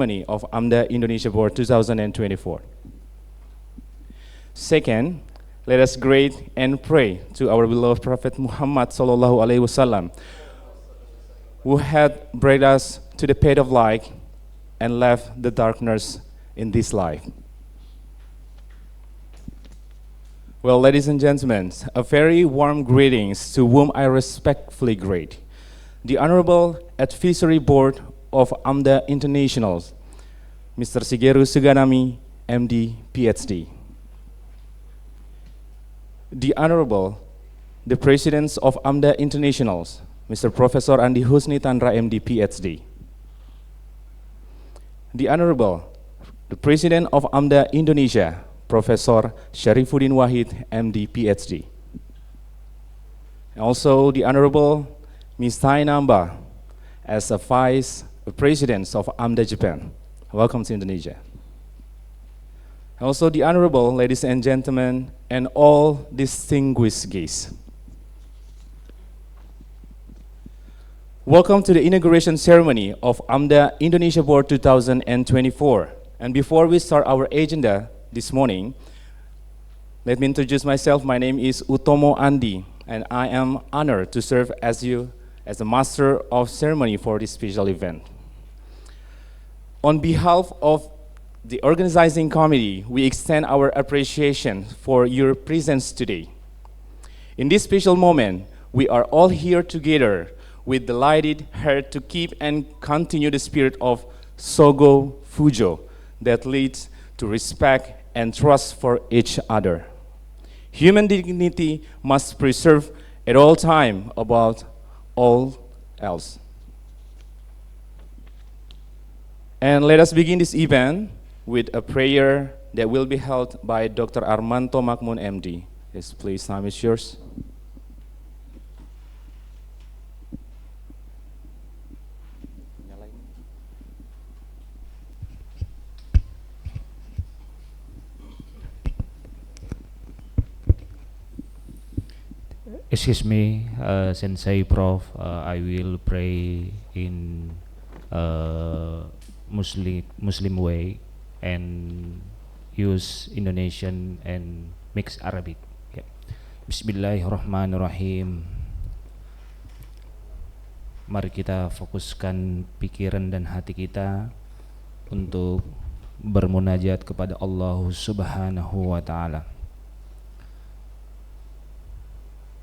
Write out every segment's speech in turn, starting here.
of AMDA Indonesia Board 2024. Second, let us greet and pray to our beloved Prophet Muhammad sallallahu alaihi wasallam, who had brought us to the path of light and left the darkness in this life. Well, ladies and gentlemen, a very warm greetings to whom I respectfully greet the Honorable Advisory Board of AMDA International, Mr. Shigeru Suganami, MD, PhD. The Honorable, the Presidents of AMDA International, Mr. Professor Andi Husni Tandra, MD, PhD. The Honorable, the President of AMDA Indonesia, Professor Syarifuddin Wahid, MD, PhD. Also, the Honorable Ms. Tai Namba, as a Vice President of AMDA Japan. Welcome to Indonesia. Also, the Honorable ladies and gentlemen, and all distinguished guests. Welcome to the inauguration ceremony of AMDA Indonesia Board 2024. And before we start our agenda this morning, let me introduce myself. My name is Utomo Andi, and I am honored to serve as the Master of Ceremony for this special event. On behalf of the organizing committee, we extend our appreciation for your presence today. In this special moment, we are all here together with delighted heart to keep and continue the spirit of Sogo Fujo that leads to respect and trust for each other. Human dignity must preserve at all time above all else. And let us begin this event with a prayer that will be held by Dr. Armanto Makmun, MD. Yes, please, time is yours. Excuse me, Sensei Prof. I will pray in Muslim way and use Indonesian and mixed Arabic. Yeah. Bismillahirrahmanirrahim. Mari kita fokuskan pikiran dan hati kita untuk bermunajat kepada Allah Subhanahu wa Ta'ala.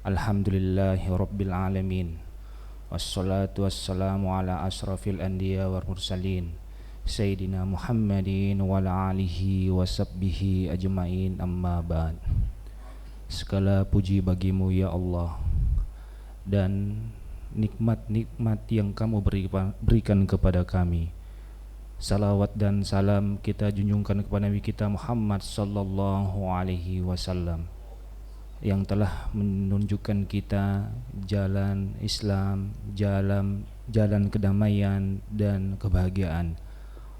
Alhamdulillahi Rabbil Alamin. Wassalatu wassalamu ala asrafil anbiya wal mursalin Sayyidina Muhammadin wa ala alihi wa sahbihi ajma'in, amma ba'd. Segala puji bagimu ya Allah, dan nikmat-nikmat yang kamu berikan kepada kami. Salawat dan salam kita junjungkan kepada Nabi kita Muhammad sallallahu alaihi wasallam yang telah menunjukkan kita jalan Islam, jalan kedamaian dan kebahagiaan.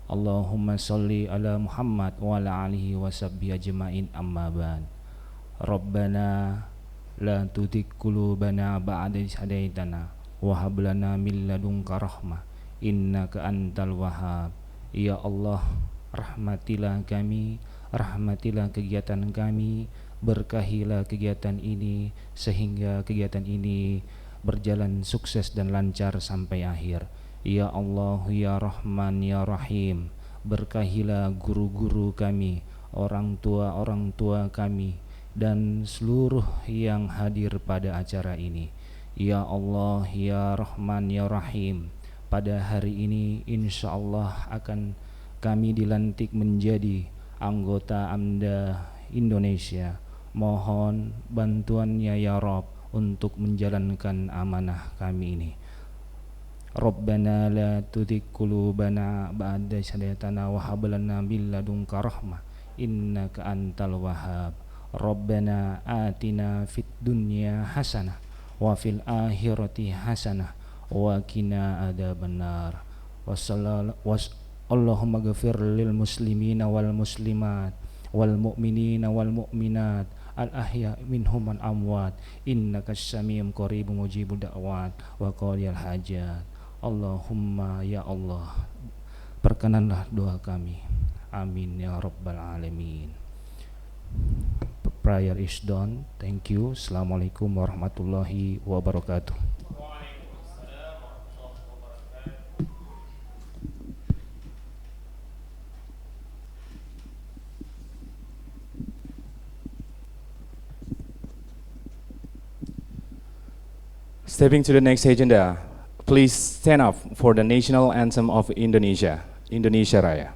Allahumma salli ala Muhammad wa ala alihi wa sahbihi ajma'in, amma ba'd. Rabbana la tuzigh qulubana ba'da idh hadaitana wa hab lana min ladunka rahmah innaka antal wahhab. Ya Allah, rahmatilah kami, rahmatilah kegiatan kami, berkahilah kegiatan ini sehingga kegiatan ini berjalan sukses dan lancar sampai akhir. Ya Allah, ya Rahman, ya Rahim, berkahilah guru-guru kami, orang tua kami, dan seluruh yang hadir pada acara ini. Ya Allah, ya Rahman, ya Rahim, pada hari ini insya Allah akan kami dilantik menjadi anggota AMDA Indonesia. Mohon bantuannya ya Rabb untuk menjalankan amanah kami ini. Rabbana la tuzigh qulubana ba'da idh hadaitana wa hab lana min ladunka rahmah innaka antal wahhab. Rabbana atina fid dunya hasanah wa fil akhirati hasanah wa qina adzabannar. Allahumma ghfir lil muslimina wal muslimat wal mu'minina wal mu'minat al ahya minhum wal amwat innaka samiun qaribun mujibud da'wat wa qadiyal hajat. Allahumma ya Allah, perkenanlah doa kami. Amin ya rabbal alamin. Prayer is done. Thank you. Assalamualaikum warahmatullahi wabarakatuh. Stepping to the next agenda, please stand up for the national anthem of Indonesia, Indonesia Raya.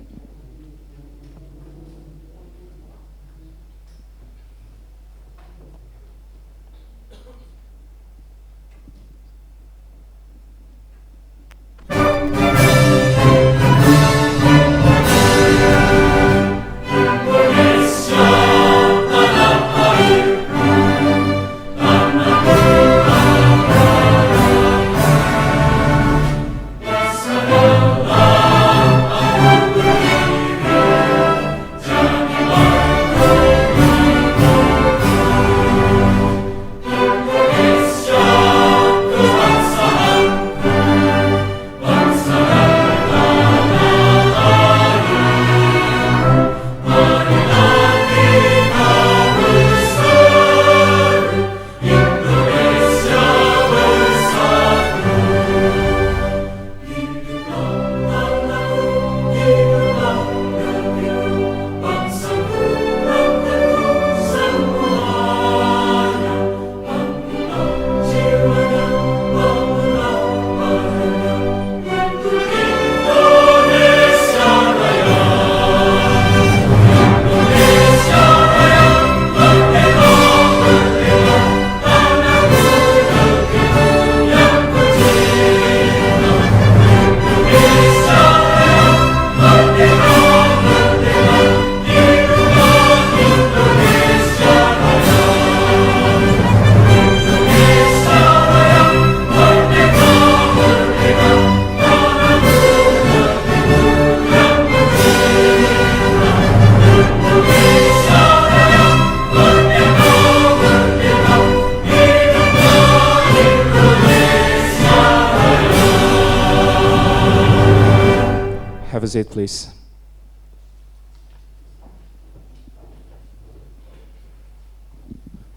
Have a seat, please.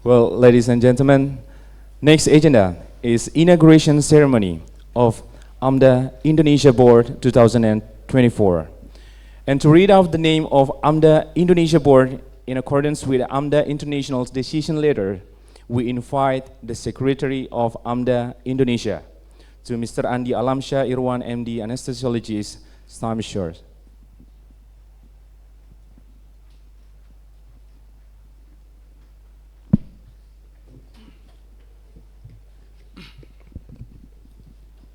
Well, ladies and gentlemen, next agenda is inauguration ceremony of AMDA Indonesia Board 2024. And to read out the name of AMDA Indonesia Board in accordance with AMDA International's decision letter, we invite the Secretary of AMDA Indonesia, to Mr. Andi Alamsyah Irwan, MD, anesthesiologist. Time is yours.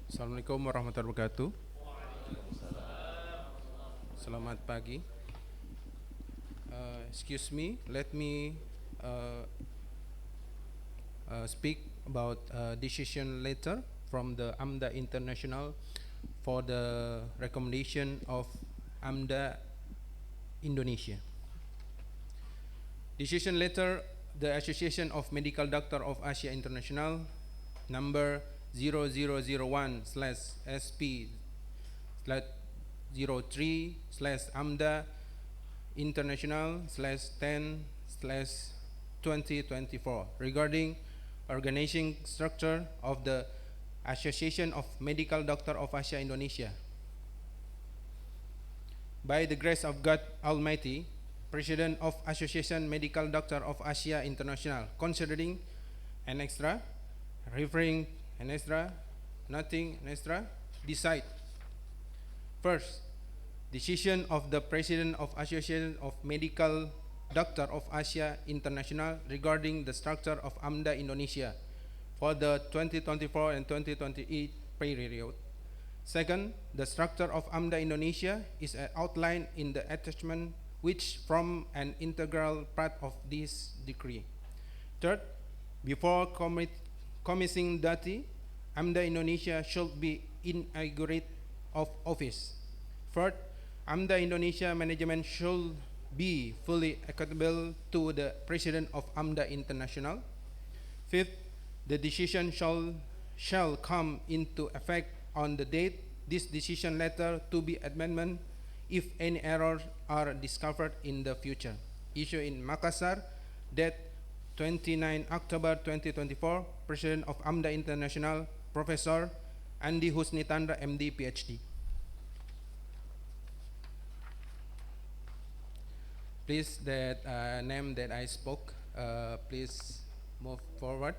Assalamualaikum warahmatullahi wabarakatuh. Selamat pagi. Excuse me, let me speak about decision letter from the AMDA International for the recommendation of AMDA Indonesia. Decision letter, the Association of Medical Doctor of Asia International, number 0001/SP/03/AMDA International/10/2024 regarding organizing structure of the Association of Medical Doctor of Asia Indonesia. By the grace of God Almighty, President of Association Medical Doctor of Asia International, considering an extra, referring an extra, nothing an extra, decide. First, decision of the President of Association of Medical Doctor of Asia International regarding the structure of AMDA Indonesia for the 2024 and 2028 period. Second, the structure of AMDA Indonesia is outlined in the attachment which form an integral part of this decree. Third, before commencing duty, AMDA Indonesia should be inaugurated of office. Fourth, AMDA Indonesia management should be fully accountable to the President of AMDA International. Fifth, the decision shall come into effect on the date this decision letter to be amendment if any errors are discovered in the future. Issued in Makassar, date 29 October 2024, President of AMDA International, Professor Andi Husni Tandra, MD, PhD. Please, that name that I spoke, please move forward.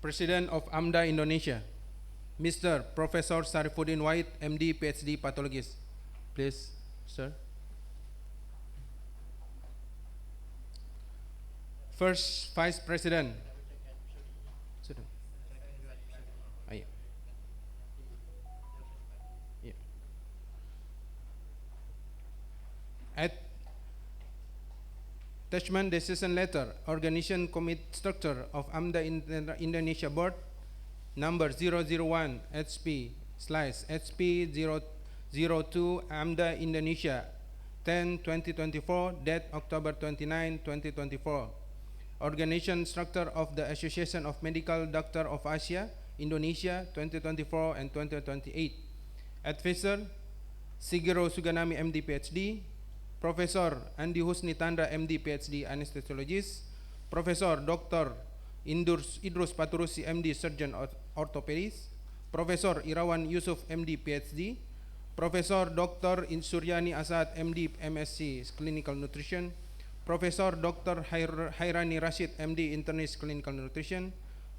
President of AMDA Indonesia, Mr. Professor Sarifuddin Wahid, MD, PhD, Pathologist. Please, sir. First Vice President. Yeah. Yeah. Attachment decision letter, organization committee structure of AMDA Indonesia Board, number 001 HP/HP 002 AMDA Indonesia 10/2024, date October 29, 2024. Organization structure of the Association of Medical Doctors of Asia, Indonesia 2024 and 2028. Advisor Sigiro Suganami, MD, PhD. Professor Andi Husni Tandra, MD, PhD, Anesthesiologist. Professor Dr. Idrus Paturusi, MD, Surgeon Orthopedist. Professor Irawan Yusuf, MD, PhD. Professor Dr. Insuryani Asad, MD, MSc, Clinical Nutrition. Professor Dr. Hairani Rashid, MD, Internist, Clinical Nutrition.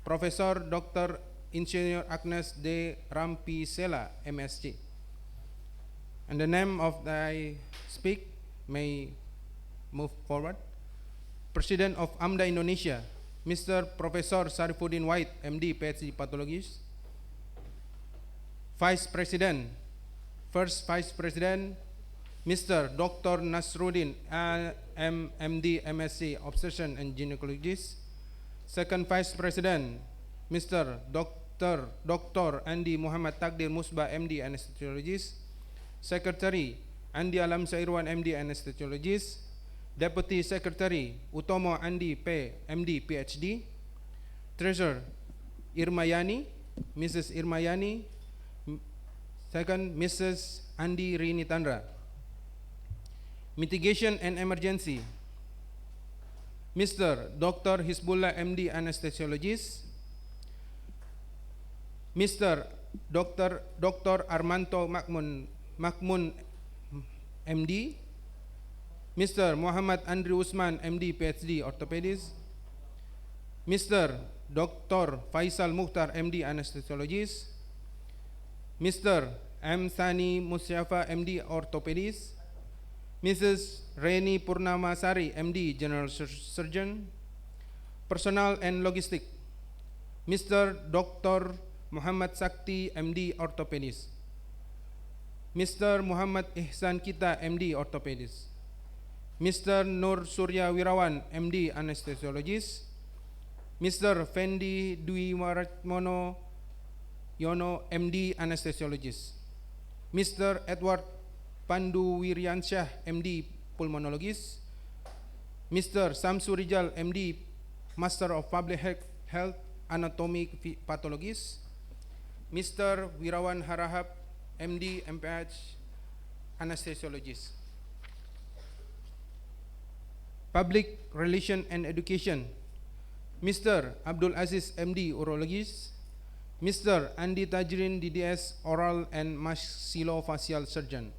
Professor Dr. Ingenieur Agnes de Rampisela, MSc. And the name of the speak may move forward. President of AMDA Indonesia, Mr. Professor Sarifuddin Wahid, MD, PhD, Pathologist. Vice President, First Vice President, Mr. Dr. Nasruddin, MD, MSc, Obstetrician and Gynecologist. Second Vice President, Mr. Dr. Andi Muhammad Takdir Musbah, MD, Anesthesiologist. Secretary Andi Alamsyah Irwan, MD, Anesthesiologist. Deputy Secretary Utomo Andi P, MD, PhD. Treasurer Irmayani, Mrs. Irmayani. Second, Mrs. Andi Rini Tandra. Mitigation and Emergency, Mr. Dr. Hizbullah, MD, Anesthesiologist. Mr. Dr. Armanto Makmun, MD. Mr. Muhammad Andri Usman, MD, PhD, Orthopedist. Mr. Dr. Faisal Mukhtar, MD, Anesthesiologist. Mr. M. Sani Musyafa, MD, Orthopedist. Mrs. Reni Purnamasari, MD, General Surgeon. Personnel and Logistic, Mr. Dr. Muhammad Sakti, MD, Orthopedist. Mr. Muhammad Ihsan Kita, MD, Orthopedist. Mr. Nur Surya Wirawan, MD, Anesthesiologist. Mr. Fendi Dwi Maratmono Yono, MD, Anesthesiologist. Mr. Edward Pandu Wiryansyah, MD, Pulmonologist. Mr. Samsu Rijal, MD, Master of Public Health, Anatomy Pathologist. Mr. Wirawan Harahap, MD, MPH, Anesthesiologist. Public Relation and Education, Mr. Abdul Aziz, MD, Urologist. Mr. Andi Tajrin, DDS, Oral and Maxillofacial Surgeon.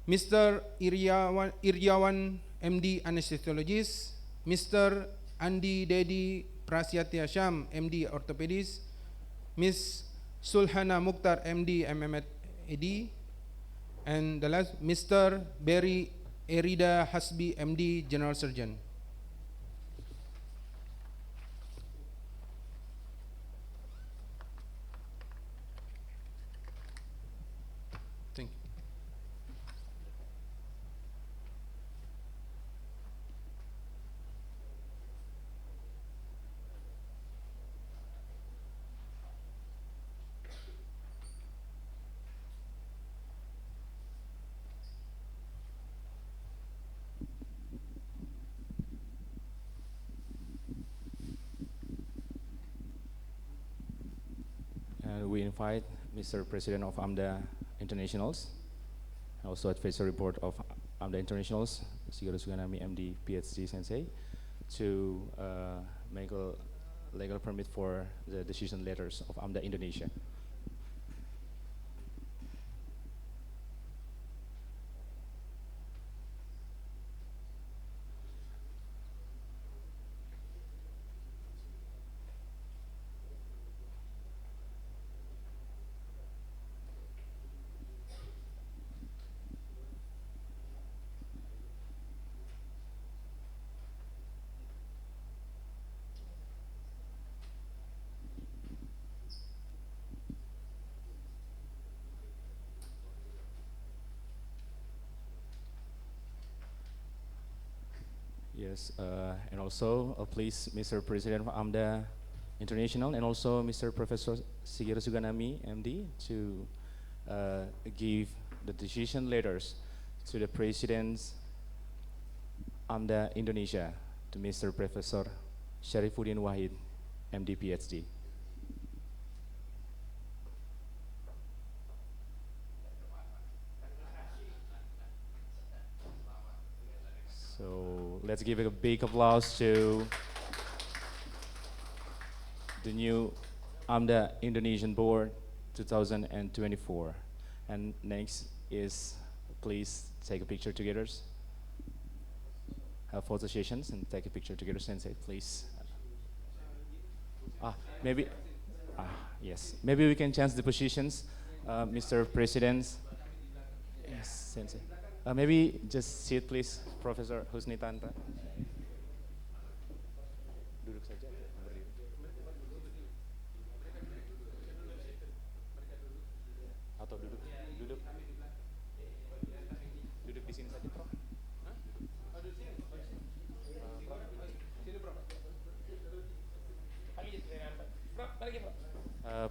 Mr. Iryawan, MD, Anesthesiologist. Mr. Andi Dedi Prasyatya Syam, MD, Orthopedist. Miss Sulhana Mukhtar, MD, MMED. And the last, Mr. Berry Erida Hasbi, MD, General Surgeon. Thank you. And we invite Mr. President of AMDA Internationals, also Advisory Board of AMDA Internationals, Shigeru Suganami, MD, PhD Sensei, to make a legal permit for the decision letters of AMDA Indonesia. Yes, and also please, Mr. President of AMDA International, and also Mr. Professor Shigeru Suganami, MD, to give the decision letters to the President's AMDA Indonesia, to Mr. Professor Syarifuddin Wahid, MD, PhD. So let's give a big applause to the new AMDA Indonesian Board 2024. And next is, please take a picture together. Have photo sessions and take a picture together, Sensei, please. Maybe, yes, maybe we can change the positions, Mr. President. Yes, Sensei. Maybe just sit, please, Professor Husni Tanra. Duduk saja. Atau duduk di sini saja, Prof.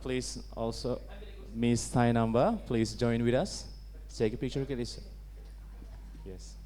Please also, Miss Tainamba, please join with us. Take a picture, please. Yes.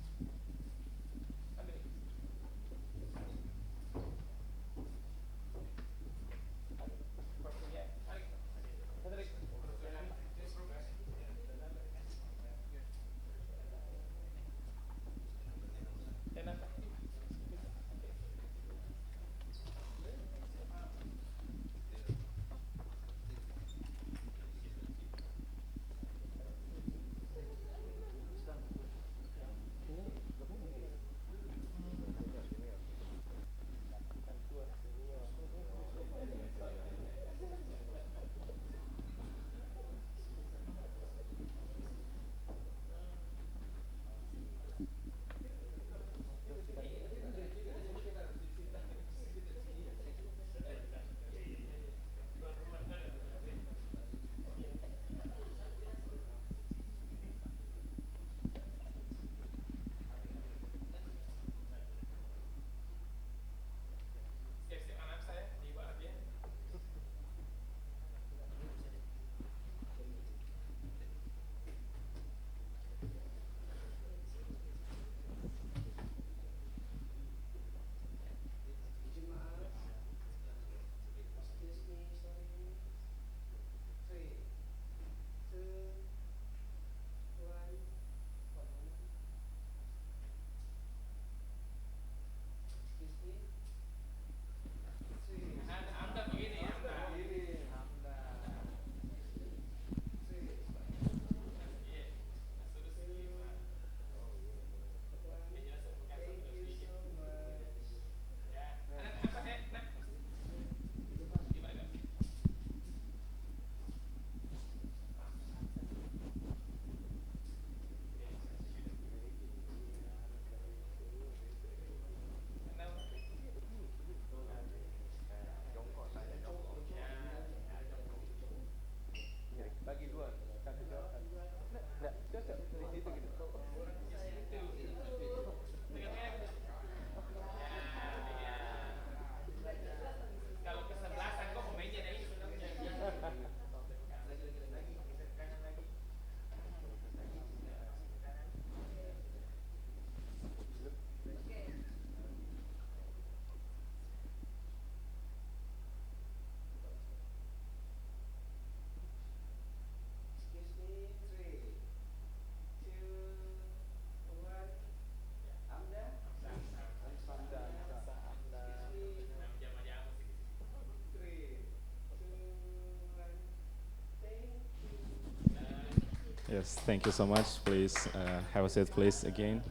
Yes, thank you so much. Please have a seat, please, again.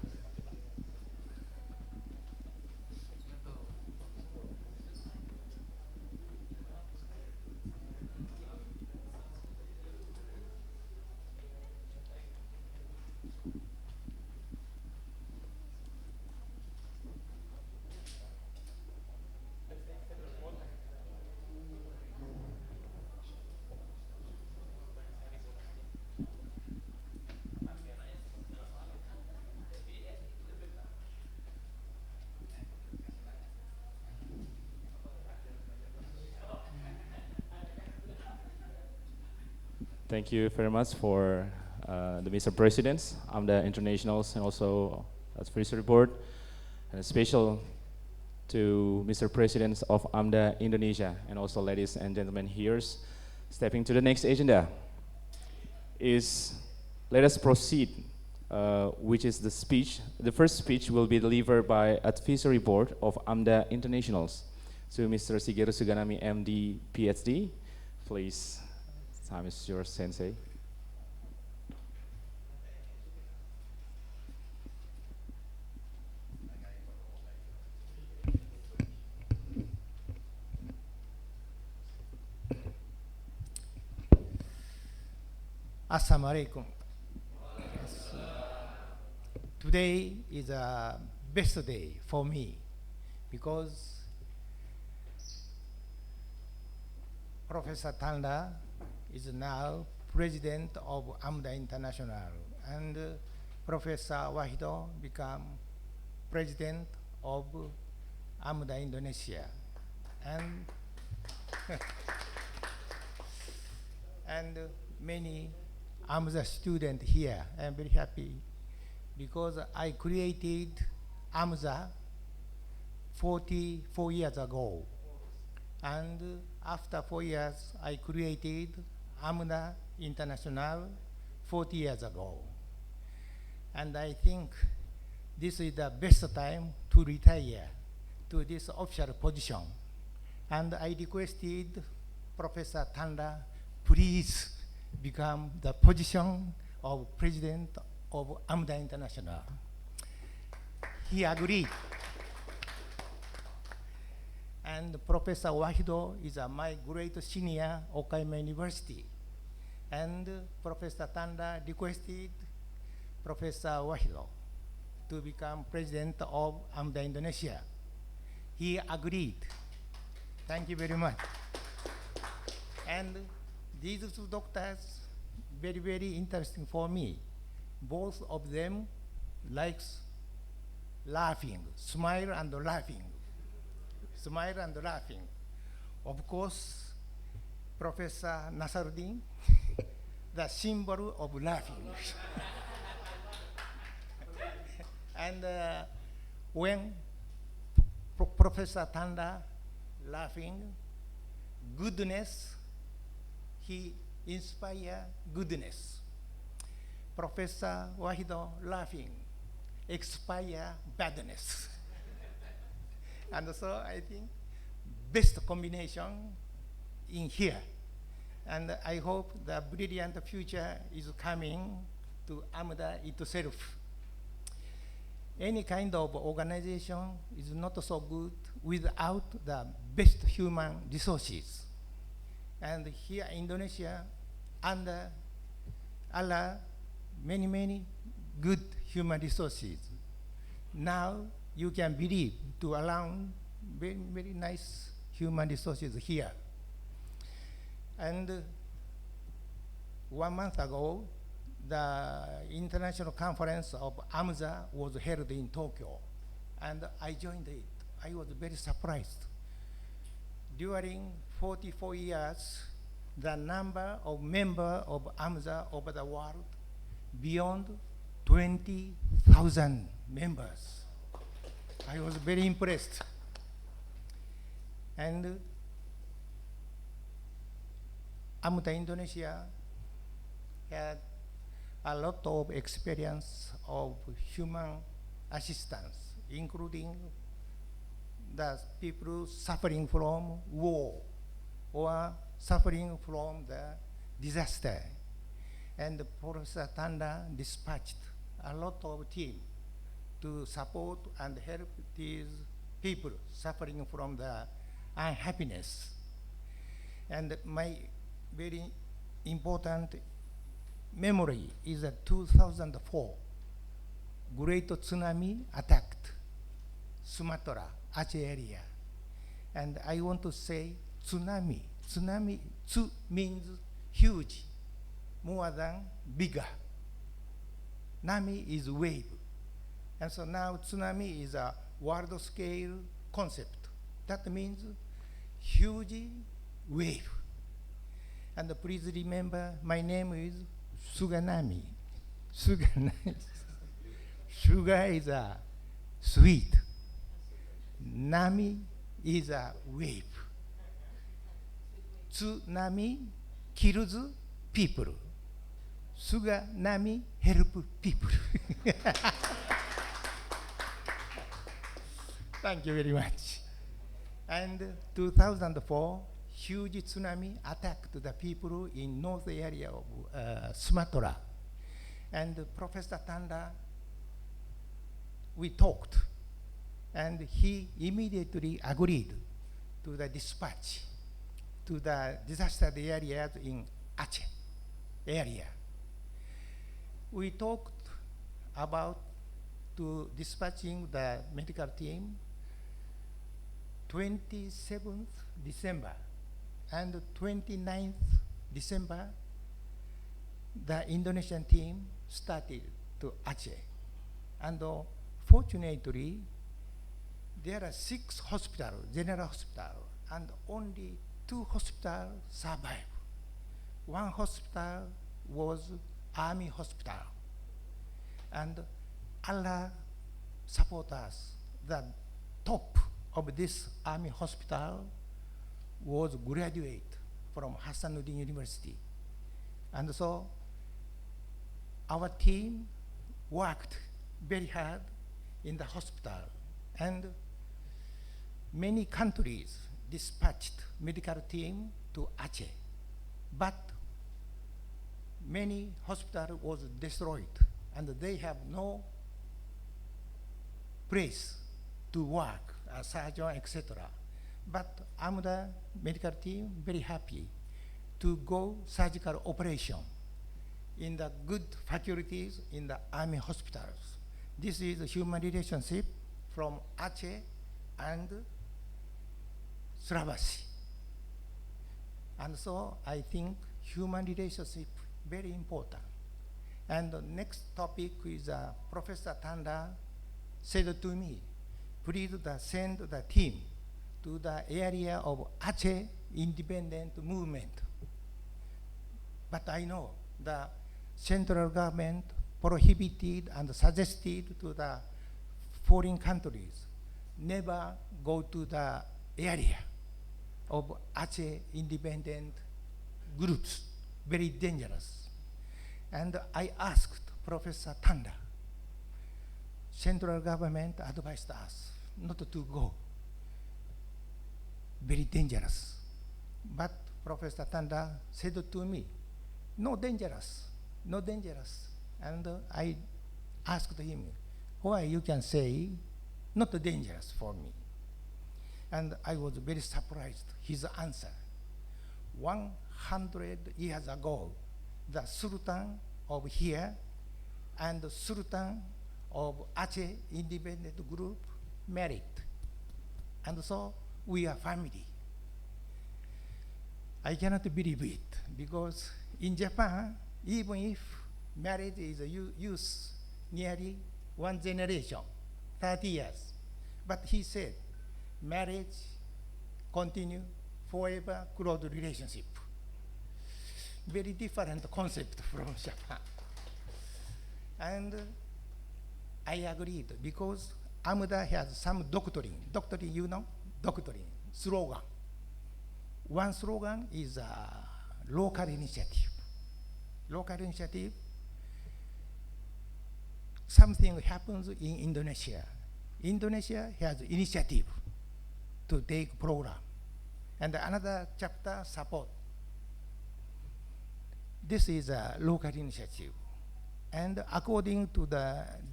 Thank you very much for the Mr. Presidents, AMDA Internationals, and also Advisory Board, and a special to Mr. Presidents of AMDA Indonesia, and also ladies and gentlemen here. Stepping to the next agenda is, let us proceed, which is the speech. The first speech will be delivered by Advisory Board of AMDA Internationals. So Mr. Shigeru Suganami, MD, PhD, please. Time is yours, Sensei. Assalamu alaikum. Today is a best day for me because Professor Tanda is now president of AMDA International, and Professor Wahido become president of AMDA Indonesia, and and many AMDA students here. I am very happy because I created AMDA 44 years ago, and after 4 years I created AMDA International 40 years ago. And I think this is the best time to retire to this official position. And I requested Professor Tanda, please become the position of president of AMDA International. He agreed. And Professor Wahido is my great senior Okaima University. And Professor Tanda requested Professor Wahido to become president of AMDA Indonesia. He agreed. Thank you very much. And these two doctors, very, very interesting for me. Both of them likes laughing, smile and laughing. Smile and laughing. Of course, Professor Nasaruddin, the symbol of laughing. And when Professor Tanda laughing, goodness, he inspire goodness. Professor Wahido laughing, expire badness. And so I think best combination in here. And I hope the brilliant future is coming to AMDA itself. Any kind of organization is not so good without the best human resources. And here in Indonesia, under Allah, many, many good human resources. Now you can believe to allow very, very nice human resources here. And 1 month ago, the international conference of AMSA was held in Tokyo, and I joined it. I was very surprised. During 44 years, the number of members of AMSA over the world beyond 20,000 members. I was very impressed. And AMDA Indonesia had a lot of experience of human assistance, including the people suffering from war or suffering from the disaster. and Professor Tanda dispatched a lot of team to support and help these people suffering from the unhappiness. And my very important memory is that 2004 great tsunami attacked Sumatra, Aceh area. And I want to say tsunami. Tsunami, tsu means huge, more than bigger. Nami is wave. And so now tsunami is a world scale concept. That means huge wave. And please remember, my name is Suganami. Suganami. Sugar is a sweet. Nami is a wave. Tsunami kills people. Suganami help people. Thank you very much. And 2004, huge tsunami attacked the people in north area of Sumatra. And Professor Tanda, we talked, and he immediately agreed to the dispatch to the disaster areas in Aceh area. We talked about to dispatching the medical team 27th December and 29th December, the Indonesian team started to Aceh. And fortunately, there are 6 hospitals, general hospital, and only 2 hospitals survived. 1 hospital was Army hospital. And Allah support us. The top of this Army hospital was graduate from Hasanuddin University. And so our team worked very hard in the hospital, and many countries dispatched medical team to Aceh, but many hospitals was destroyed and they have no place to work, a surgeon, etc. But AMDA medical team very happy to go surgical operation in the good faculties in the Army hospitals. This is a human relationship from Aceh and Sulawesi. And so I think human relationship very important. And the next topic is Professor Tanda said to me, please send the team to the area of Aceh independent movement. But I know the central government prohibited and suggested to the foreign countries never go to the area of Aceh independent groups, very dangerous. And I asked Professor Tanda, central government advised us not to go, very dangerous. But Professor Tanda said to me, no dangerous, no dangerous. And I asked him, why you can say not dangerous for me? And I was very surprised, his answer. 100 years ago, the Sultan of here and the Sultan of Aceh independent group married. And so we are family. I cannot believe it, because in Japan, even if marriage is used nearly 1 generation, 30 years, but he said marriage continue forever close relationship. Very different concept from Japan. And I agreed, because AMDA has some doctrine, you know, doctrine, slogan. One slogan is local initiative. Local initiative, something happens in Indonesia. Indonesia has initiative to take program. And another chapter, support. this is a local initiative. And according to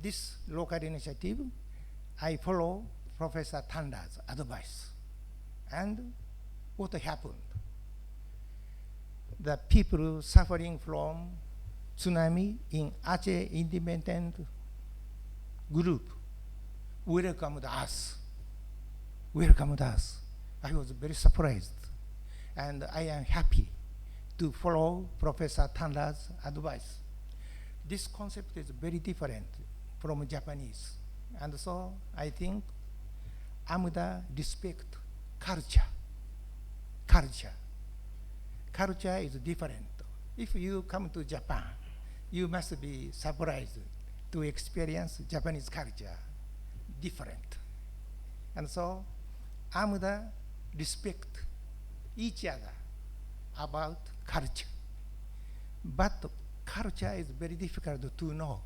this local initiative, I follow Professor Tanda's advice. And what happened? The people suffering from tsunami in Aceh independent group welcomed us. Welcomed us. I was very surprised. And I am happy to follow Professor Tanda's advice. This concept is very different from Japanese. And so I think AMUDA respect culture. Culture. Culture is different. If you come to Japan, you must be surprised to experience Japanese culture different. And so AMUDA respect each other about culture. But culture is very difficult to know.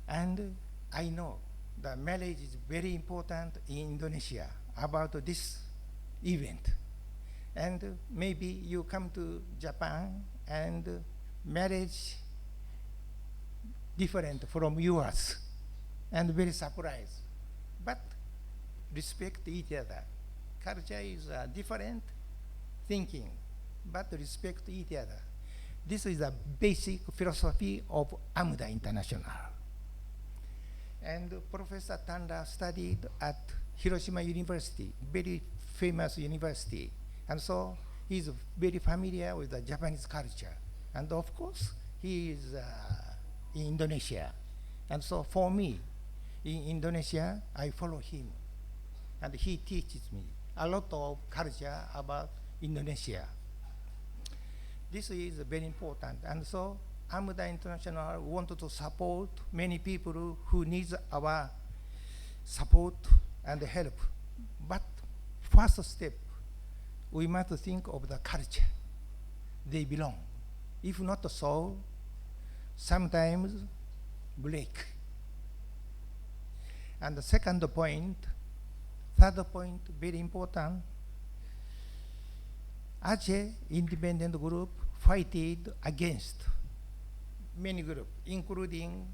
And I know that marriage is very important in Indonesia about this event. And maybe you come to Japan and marriage different from yours and very surprised. But respect each other. Culture is a different thinking, but respect each other. This is a basic philosophy of AMUDA International. And Professor Tanda studied at Hiroshima University, very famous university. And so he's very familiar with the Japanese culture. And of course, he is in Indonesia. And so for me, in Indonesia, I follow him. And he teaches me a lot of culture about Indonesia. This is very important. And so AMUDA International wanted to support many people who need our support and help. But first step, we must think of the culture they belong. If not so, sometimes break. And the second point, third point, very important, Aceh independent group fighted against many groups, including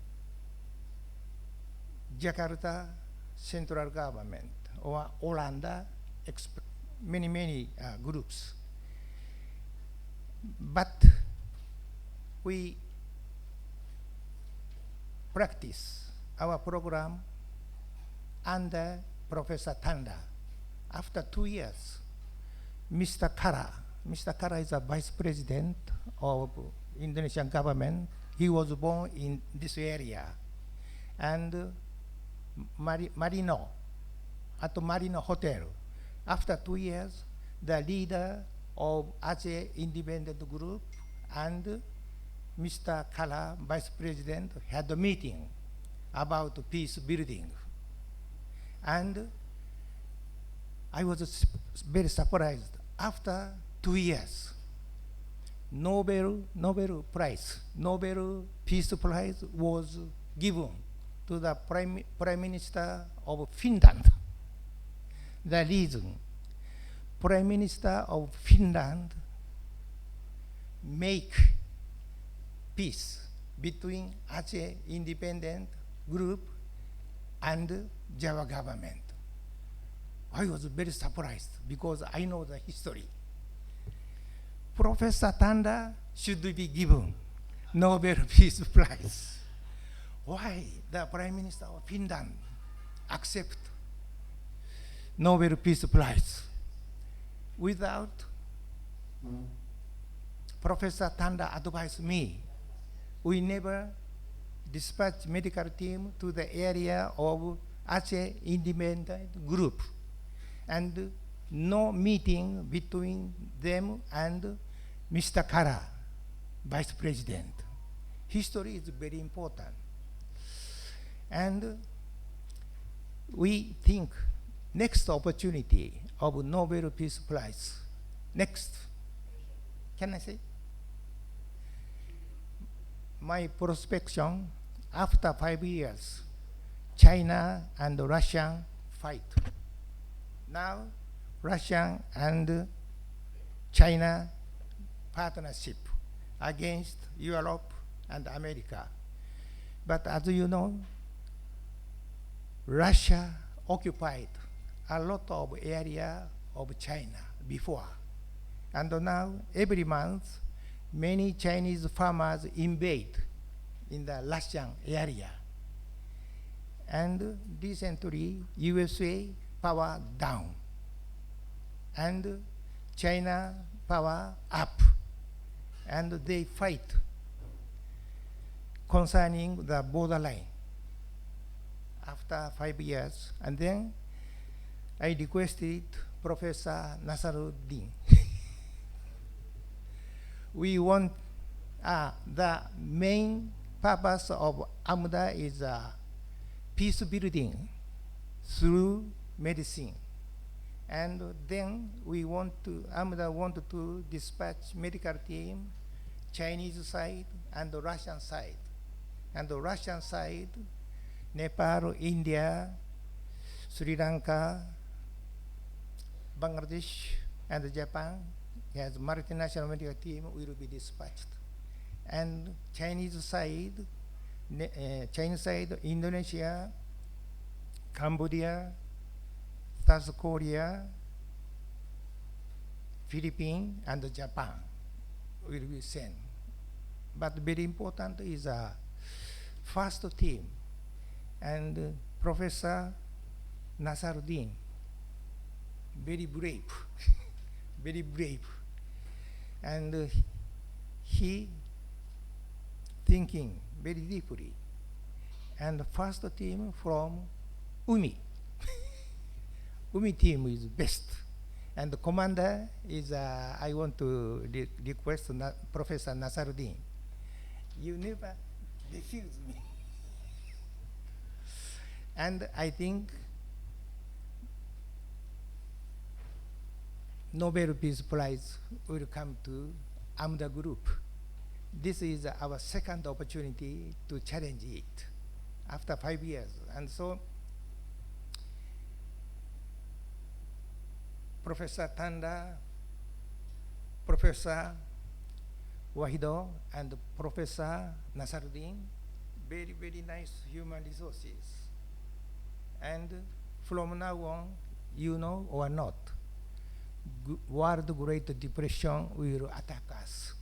Jakarta central government or Orlando, many groups. But we practice our program under Professor Tanda. After 2 years, Mr. Kara is a vice president of Indonesian government. He was born in this area. And Marino, at Marino Hotel, after 2 years, the leader of Aceh Independent Group and Mr. Kara, vice president, had a meeting about peace building. And I was very surprised. After 2 years, Nobel Peace Prize was given to the Prime Minister of Finland. The reason, Prime Minister of Finland make peace between Aceh Independent Group and Java government. I was very surprised because I know the history. Professor Tanda should be given Nobel Peace Prize. Why the Prime Minister of Finland accept Nobel Peace Prize? Without Professor Tanda advised me, we never dispatch medical team to the area of Aceh Independent Group. And no meeting between them and Mr. Kara, Vice President. History is very important. And we think next opportunity of Nobel Peace Prize, next, can I say? My prospection, after 5 years, China and Russia fight. Now, Russia and China partnership against Europe and America. But as you know, Russia occupied a lot of area of China before. And now, every month, many Chinese farmers invade in the Russian area. And recently, USA power down, and China power up, and they fight concerning the borderline after 5 years. And then I requested Professor Nasaruddin. We want the main purpose of AMDA is peace building through medicine. And then we want to, AMDA wanted to dispatch medical team, Chinese side and the Russian side. And the Russian side, Nepal, India, Sri Lanka, Bangladesh, and Japan, has multinational medical team will be dispatched. And Chinese side, Indonesia, Cambodia, South Korea, Philippines, and Japan will be sent. But very important is a first team, and Professor Nasaruddin, very brave, very brave, and he thinking very deeply. And the first team from UMI. UMI team is best. And the commander is, I want to request Professor Nasaruddin. You never refuse me. And I think Nobel Peace Prize will come to AMDA group. This is our second opportunity to challenge it after 5 years. And so Professor Tanda, Professor Wahido, and Professor Nasaruddin, very, very nice human resources. And from now on, you know or not, World Great Depression will attack us.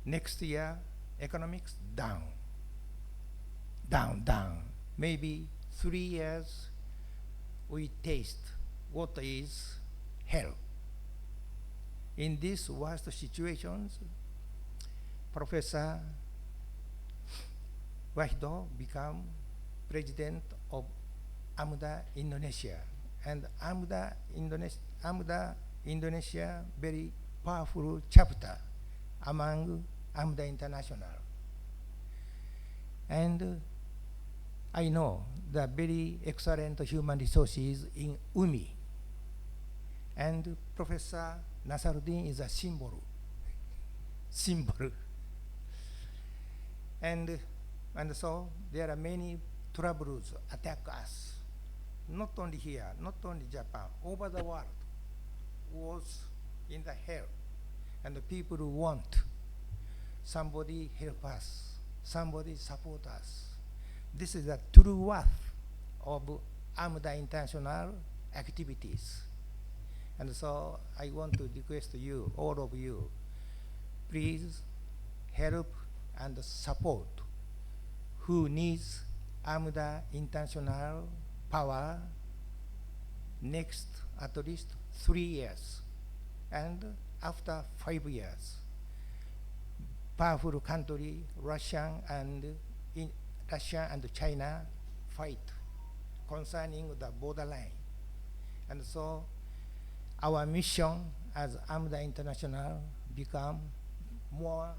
Next year, economics down, down, down. Maybe 3 years, we taste what is hell. In these worst situations, Professor Wahido became president of AMDA Indonesia. And AMDA Indonesia, very powerful chapter among AMDA International. And I know the very excellent human resources in UMI. And Professor Nasaruddin is a symbol. And so there are many troubles attack us. Not only here, not only Japan, over the world was in the hell. And the people who want somebody help us, somebody support us. This is the true worth of AMDA International activities. And so I want to request you, all of you, please help and support who needs AMDA International power next at least 3 years. And after 5 years, powerful country, Russia and China fight concerning the borderline. And so our mission as AMDA International become more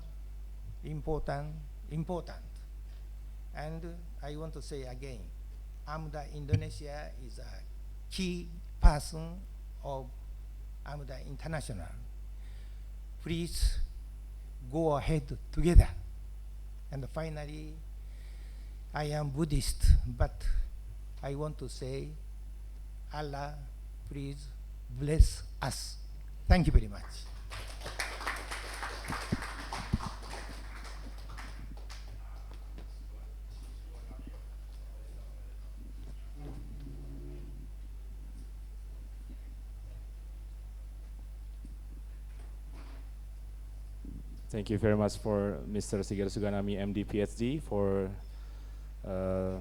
important. And I want to say again, AMDA Indonesia is a key person of AMDA International. Please go ahead together. And finally, I am Buddhist, but I want to say, Allah, please bless us. Thank you very much. Thank you very much for Mr. Shigeru Suganami, MD, PhD, for the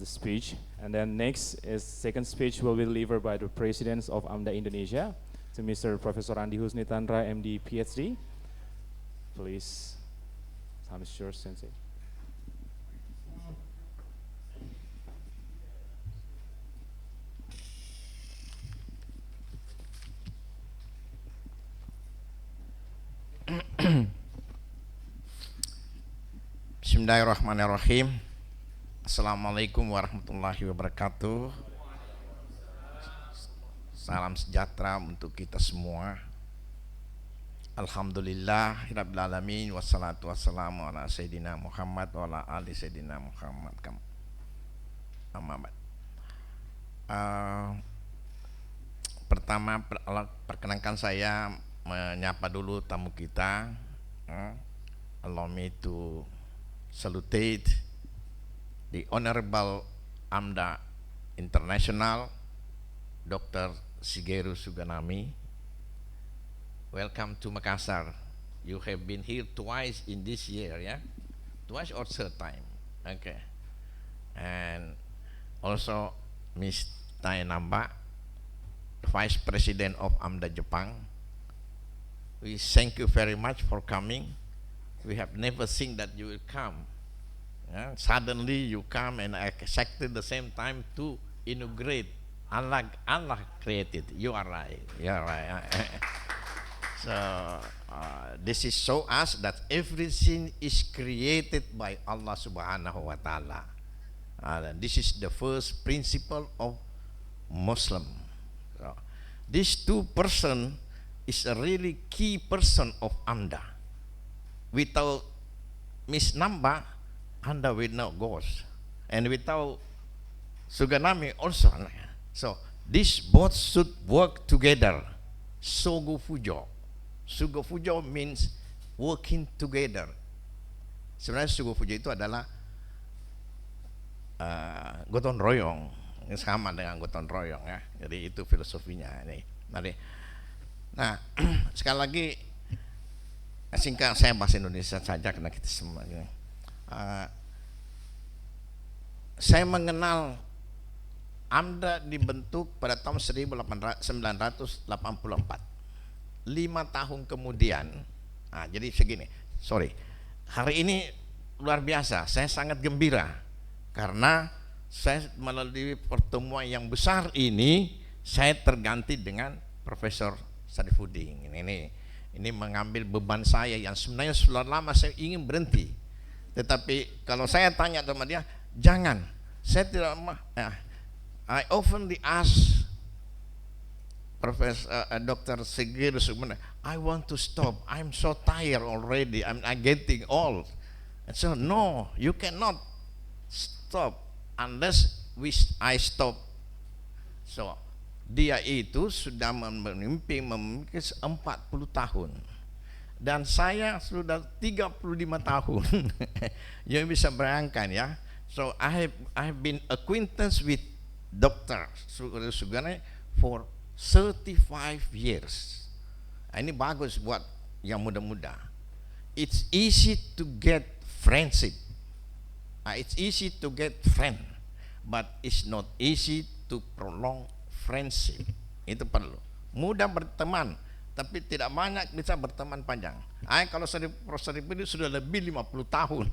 speech. And then next is second speech will be delivered by the President of AMDA Indonesia, to Mr. Professor Andi Husni Tandra, MD, PhD. Please, time is yours, Sensei. Bismillahirrahmanirrahim. Assalamualaikum warahmatullahi wabarakatuh. Salam sejahtera untuk kita semua. Alhamdulillah rabbil alamin, wassalatu wassalamu ala sayyidina Muhammad wa ala ali sayyidina Muhammad. Amma ba'd. Pertama perkenankan saya menyapa dulu tamu kita. Allow me to salutate the Honorable AMDA International, Dr. Shigeru Suganami. Welcome to Makassar. You have been here twice in this year, yeah? Twice or third time? Okay. And also Ms. Taenamba, Vice President of AMDA Japan. We thank you very much for coming. We have never seen that you will come. Suddenly you come and accepted the same time to inaugurate. Allah created. You are right. You are right. So this is show us that everything is created by Allah Subhanahu wa Taala. This is the first principle of Muslim. So, these two person is a really key person of AMDA. Without Miss Namba, AMDA will not goes, and without Suganami also. So these both should work together. Sogo Fujo. Sogo Fujo means working together. Sebenarnya Sogo Fujo itu adalah gotong royong, sama dengan gotong royong ya. Jadi itu filosofinya ini. Nah, sekali lagi singkat saya bahasa Indonesia saja karena kita semua. Saya mengenal AMDA dibentuk pada tahun 1984. 5 tahun kemudian, jadi segini. Hari ini luar biasa. Saya sangat gembira karena saya melalui pertemuan yang besar ini saya terganti dengan Profesor Sarifuddin. Ini mengambil beban saya yang sebenarnya sudah lama saya ingin berhenti. Tetapi kalau saya tanya sama dia, jangan. Saya tidak I often ask Professor Dr. Shigeru Suganami, I want to stop. I'm so tired already. I'm getting old. And so no, you cannot stop unless I stop. So dia itu sudah memimpin 40 tahun dan saya sudah 35 tahun. Yang bisa berangkat ya. So I have been acquaintance with Dr. Suganami for 35 years. Ini bagus buat yang muda-muda. It's easy to get friendship. It's easy to get friend, but it's not easy to prolong friendship. Itu perlu. Mudah berteman, tapi tidak banyak bisa berteman panjang. Kalau Profesor ini sudah lebih 50 tahun,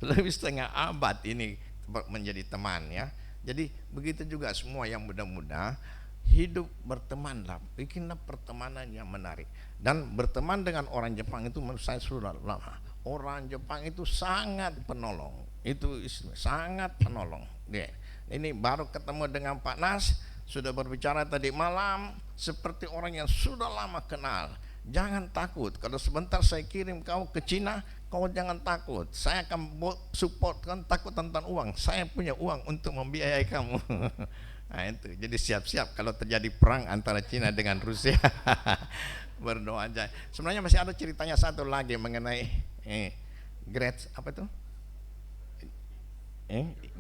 lebih setengah abad ini menjadi teman ya. Jadi begitu juga semua yang muda-muda hidup bertemanlah, bikinlah pertemanan yang menarik. Dan berteman dengan orang Jepang itu menurut saya sudah lama. Orang Jepang itu sangat penolong, itu sangat penolong. Ini baru ketemu dengan Pak Nas, sudah berbicara tadi malam seperti orang yang sudah lama kenal. Jangan takut, kalau sebentar saya kirim kau ke Cina, kau jangan takut. Saya akan support, kan takut tentang uang. Saya punya uang untuk membiayai kamu. Nah itu, jadi siap-siap kalau terjadi perang antara Cina dengan Rusia. Berdoa aja. Sebenarnya masih ada ceritanya satu lagi mengenai great apa itu?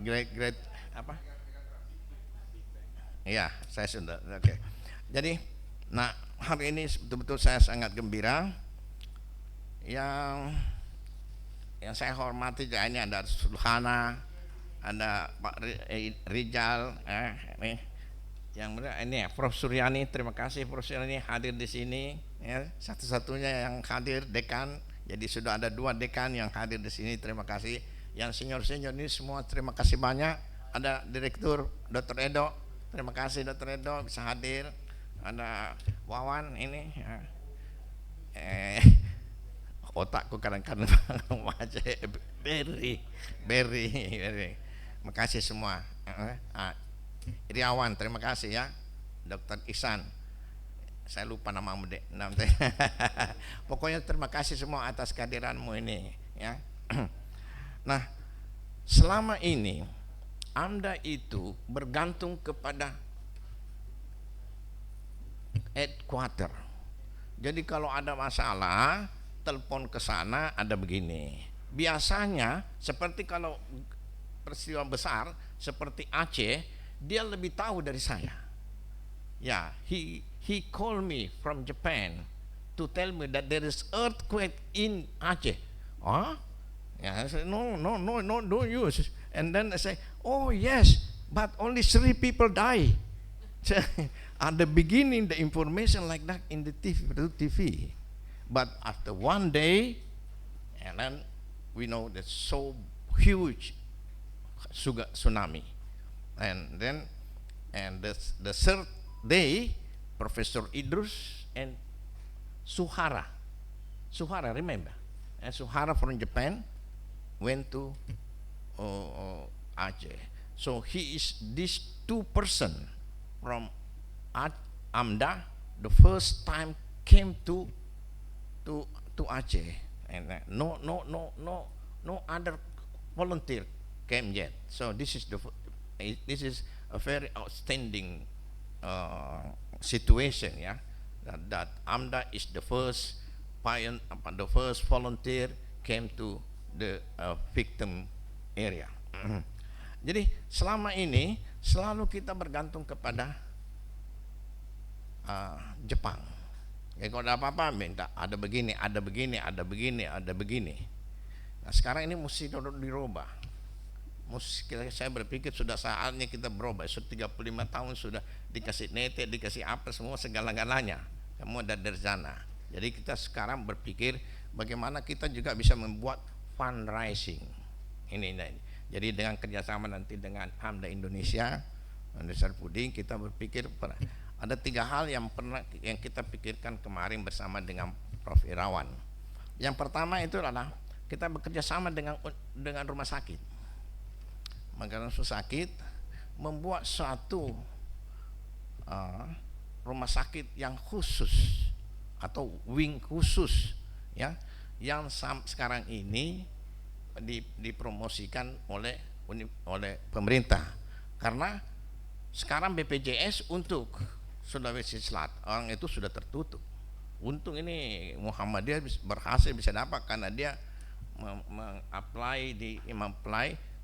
Great apa? Iya, saya sudah. Oke. Jadi, nah hari ini betul-betul saya sangat gembira yang saya hormati juga ini ada Sulhana, ada Pak Rijal, nih yang ini ya, Prof Suryani. Terima kasih Prof Suryani hadir di sini, ya, satu-satunya yang hadir dekan. Jadi sudah ada 2 dekan yang hadir di sini. Terima kasih. Yang senior ini semua terima kasih banyak. Ada Direktur Dr. Edo, terima kasih Dr. Edo bisa hadir. Ada Wawan ini, ya. Otakku kadang-kadang baca Berry. Makasih semua. Iriawan, terima kasih ya. Dr. Ihsan, saya lupa namamu dek. Pokoknya terima kasih semua atas kehadiranmu ini, ya. Nah, selama ini AMDA itu bergantung kepada headquarter. Jadi kalau ada masalah, telepon ke sana, ada begini. Biasanya seperti kalau peristiwa besar seperti Aceh, dia lebih tahu dari saya. Ya, he called me from Japan to tell me that there is earthquake in Aceh. Yeah, I said no, don't use. And then I say, oh yes, but only 3 people die. At the beginning, the information like that in the TV. But after one day, and then we know there's so huge tsunami. And then, the 3rd day, Professor Idrus and Suhara, remember? And Suhara from Japan went to Aceh. So he is these 2 person from AMDA the first time came to Aceh, and no other volunteer came yet. So this is a very outstanding situation, yeah. That AMDA is the first volunteer came to the victim area. Jadi selama ini selalu kita bergantung kepada Jepang. Ya, kalau ada apa-apa minta ada begini. Nah, sekarang ini mesti dirubah. Saya berpikir sudah saatnya kita berubah. Sudah 35 tahun sudah dikasih nete, dikasih apa semua segala-galanya. Semua dari sana. Jadi kita sekarang berpikir bagaimana kita juga bisa membuat fundraising. Ini. Jadi dengan kerjasama nanti dengan AMDA Indonesia, Indonesia Puding, kita berpikir ada 3 hal yang kita pikirkan kemarin bersama dengan Prof Irawan. Yang pertama itu adalah kita bekerja sama dengan rumah sakit. Maka rumah sakit membuat suatu rumah sakit yang khusus atau wing khusus, ya, yang sekarang ini dipromosikan oleh pemerintah. Karena sekarang BPJS untuk Sulawesi Selatan itu sudah tertutup. Untung ini Muhammadiyah berhasil bisa dapat karena dia mengapply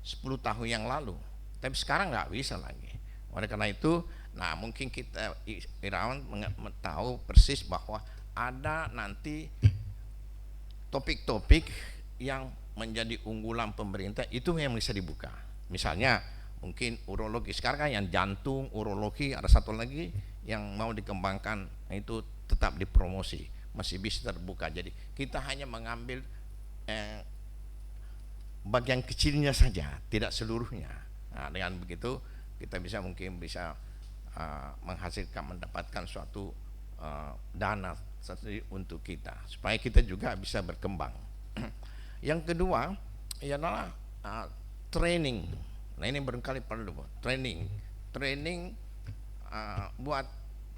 10 tahun yang lalu. Tapi sekarang nggak bisa lagi. Oleh karena itu, nah mungkin kita Irawan tahu persis bahwa ada nanti topik-topik yang menjadi unggulan pemerintah itu yang bisa dibuka. Misalnya mungkin urologi, sekarang kan yang jantung, urologi, ada satu lagi yang mau dikembangkan, itu tetap dipromosi, masih bisa terbuka. Jadi kita hanya mengambil bagian kecilnya saja, tidak seluruhnya. Nah, dengan begitu kita mungkin bisa mendapatkan suatu dana untuk kita, supaya kita juga bisa berkembang. Yang kedua ialah training. Nah, ini barangkali perlu training buat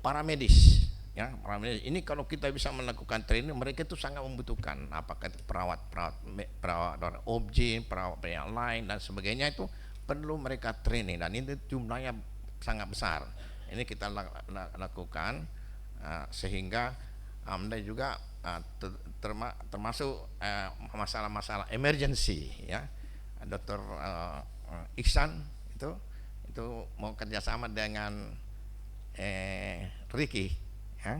para medis, ya. Para medis ini kalau kita bisa melakukan training, mereka itu sangat membutuhkan, apakah itu perawat objin, perawat yang lain dan sebagainya, itu perlu mereka training, dan ini jumlahnya sangat besar. Ini kita lakukan sehingga AMDA juga termasuk masalah-masalah emergency, ya. Dr. Ihsan itu mau kerjasama dengan Ricky, ya.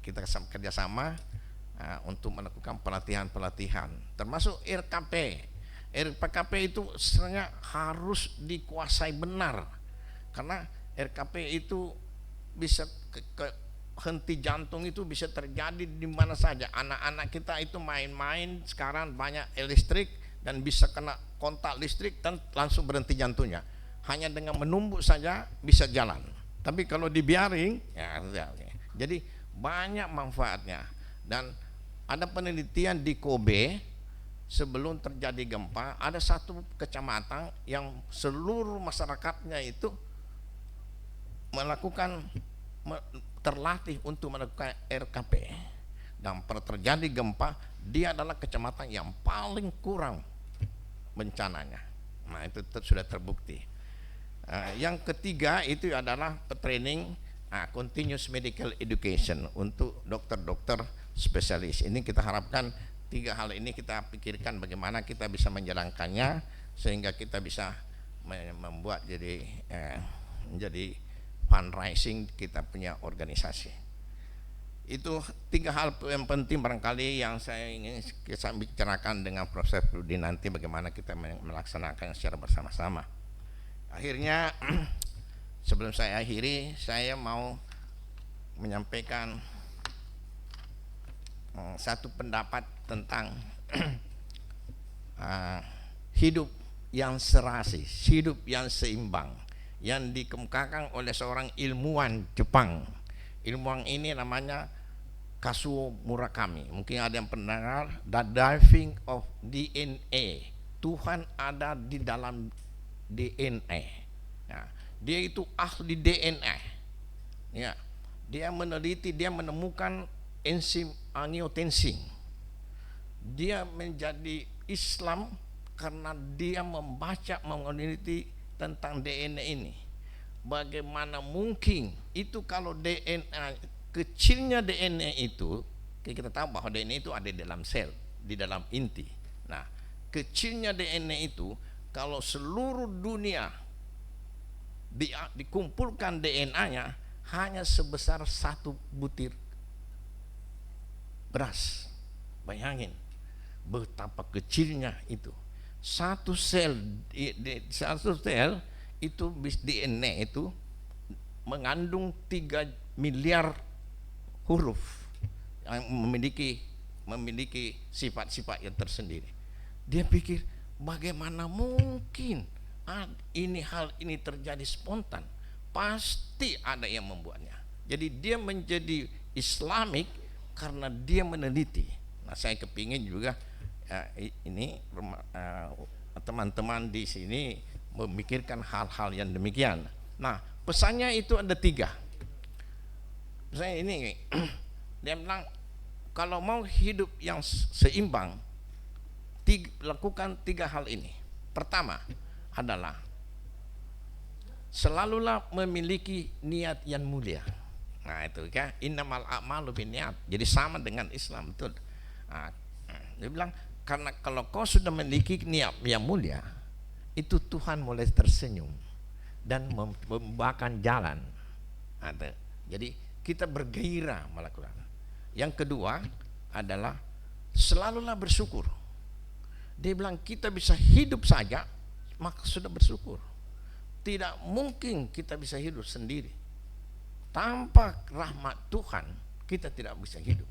Kita kerjasama untuk melakukan pelatihan-pelatihan, termasuk RKP. RKP itu sebenarnya harus dikuasai benar, karena RKP itu bisa henti jantung itu bisa terjadi di mana saja. Anak-anak kita itu main-main sekarang banyak listrik dan bisa kena kontak listrik dan langsung berhenti jantungnya. Hanya dengan menumbuk saja bisa jalan. Tapi kalau dibiaring, ya. Jadi banyak manfaatnya. Dan ada penelitian di Kobe, sebelum terjadi gempa, ada satu kecamatan yang seluruh masyarakatnya itu terlatih untuk melakukan RKP, dan pada terjadi gempa dia adalah kecamatan yang paling kurang bencananya. Nah, itu sudah terbukti. Yang ketiga itu adalah training continuous medical education untuk dokter-dokter spesialis. Ini kita harapkan 3 hal ini kita pikirkan bagaimana kita bisa menjalankannya sehingga kita bisa membuat menjadi fundraising kita punya organisasi. Itu 3 hal yang penting barangkali yang saya ingin kita bicarakan dengan Profesor Rudi nanti, bagaimana kita melaksanakan secara bersama-sama. Akhirnya sebelum saya akhiri, saya mau menyampaikan satu pendapat tentang hidup yang serasi, hidup yang seimbang, yang dikemukakan oleh seorang ilmuwan Jepang. Ilmuwan ini namanya Kazuo Murakami. Mungkin ada yang pernah dengar The Diving of DNA. Tuhan ada di dalam DNA. Nah, dia itu ahli DNA. Ya, dia meneliti, dia menemukan enzim angiotensin. Dia menjadi Islam karena dia membaca, meneliti tentang DNA ini. Bagaimana mungkin itu kalau DNA, kecilnya DNA itu, kita tahu bahwa DNA itu ada di dalam sel, di dalam inti. Nah, kecilnya DNA itu kalau seluruh dunia dikumpulkan DNA-nya hanya sebesar 1 butir beras. Bayangin betapa kecilnya itu. Satu sel itu DNA itu mengandung 3 miliar huruf yang memiliki sifat-sifat yang tersendiri. Dia pikir bagaimana mungkin hal ini terjadi spontan, pasti ada yang membuatnya. Jadi dia menjadi Islamik karena dia meneliti. Nah, saya kepingin juga teman-teman di sini memikirkan hal-hal yang demikian. Nah, pesannya itu ada 3. Saya ini dia bilang kalau mau hidup yang seimbang, lakukan 3 hal ini. Pertama adalah selalulah memiliki niat yang mulia. Nah, itu kan innamal a'malu binniyat. Jadi sama dengan Islam, betul. Nah, dia bilang karena kalau kau sudah memiliki niat yang mulia, itu Tuhan mulai tersenyum dan membukakan jalan. Jadi kita bergairah melakukan. Yang kedua adalah selalulah bersyukur. Dia bilang kita bisa hidup saja, maka sudah bersyukur. Tidak mungkin kita bisa hidup sendiri. Tanpa rahmat Tuhan kita tidak bisa hidup.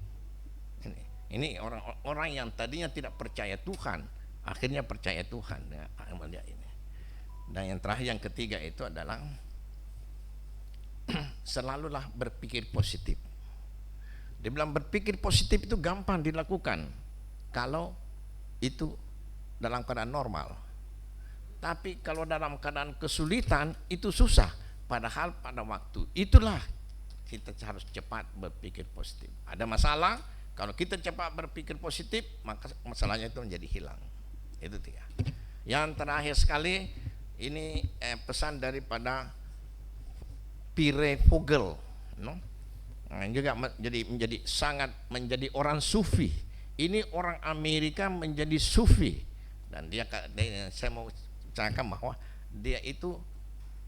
Ini orang-orang yang tadinya tidak percaya Tuhan, akhirnya percaya Tuhan dengan amalia ini. Dan yang terakhir, yang ketiga itu adalah selalulah berpikir positif. Dia bilang berpikir positif itu gampang dilakukan kalau itu dalam keadaan normal. Tapi kalau dalam keadaan kesulitan itu susah. Padahal pada waktu itulah kita harus cepat berpikir positif. Ada masalah, kalau kita cepat berpikir positif, maka masalahnya itu menjadi hilang. Itu 3. Yang terakhir sekali, ini pesan daripada Pierre Vogel, juga menjadi orang sufi. Ini orang Amerika menjadi sufi, dan saya mau ceritakan bahwa dia itu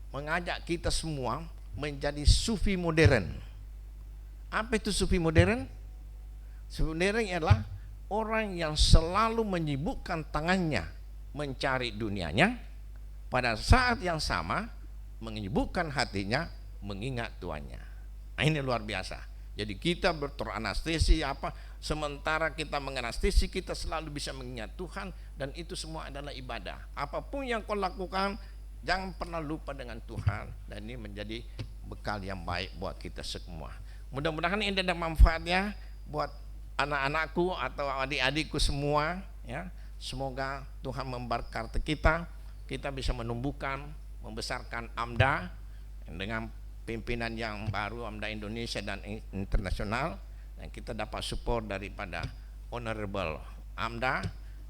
mengajak kita semua menjadi sufi modern. Apa itu sufi modern? Sebenarnya adalah orang yang selalu menyibukkan tangannya mencari dunianya, pada saat yang sama menyibukkan hatinya mengingat Tuannya. Nah, ini luar biasa. Jadi kita teranestesi apa, sementara kita menganestesi, kita selalu bisa mengingat Tuhan, dan itu semua adalah ibadah. Apapun yang kau lakukan, jangan pernah lupa dengan Tuhan, dan ini menjadi bekal yang baik buat kita semua. Mudah-mudahan ini ada manfaatnya buat anak-anakku atau adik-adikku semua, ya. Semoga Tuhan memberkati kita bisa menumbuhkan, membesarkan AMDA dengan pimpinan yang baru, AMDA Indonesia dan internasional, dan kita dapat support daripada Honorable AMDA.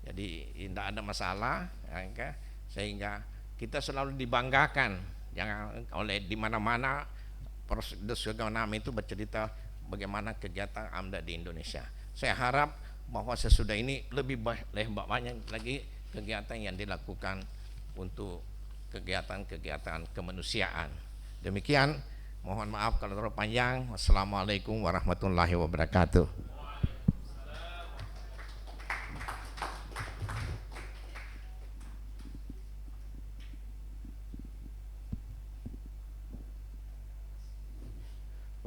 Jadi tidak ada masalah, ya, sehingga kita selalu dibanggakan, jangan oleh di mana-mana Prosedur Geonomi itu bercerita bagaimana kegiatan AMDA di Indonesia. Saya harap bahwa sesudah ini lebih banyak lagi kegiatan yang dilakukan untuk kegiatan-kegiatan kemanusiaan. Demikian, mohon maaf kalau terlalu panjang. Wassalamualaikum warahmatullahi wabarakatuh.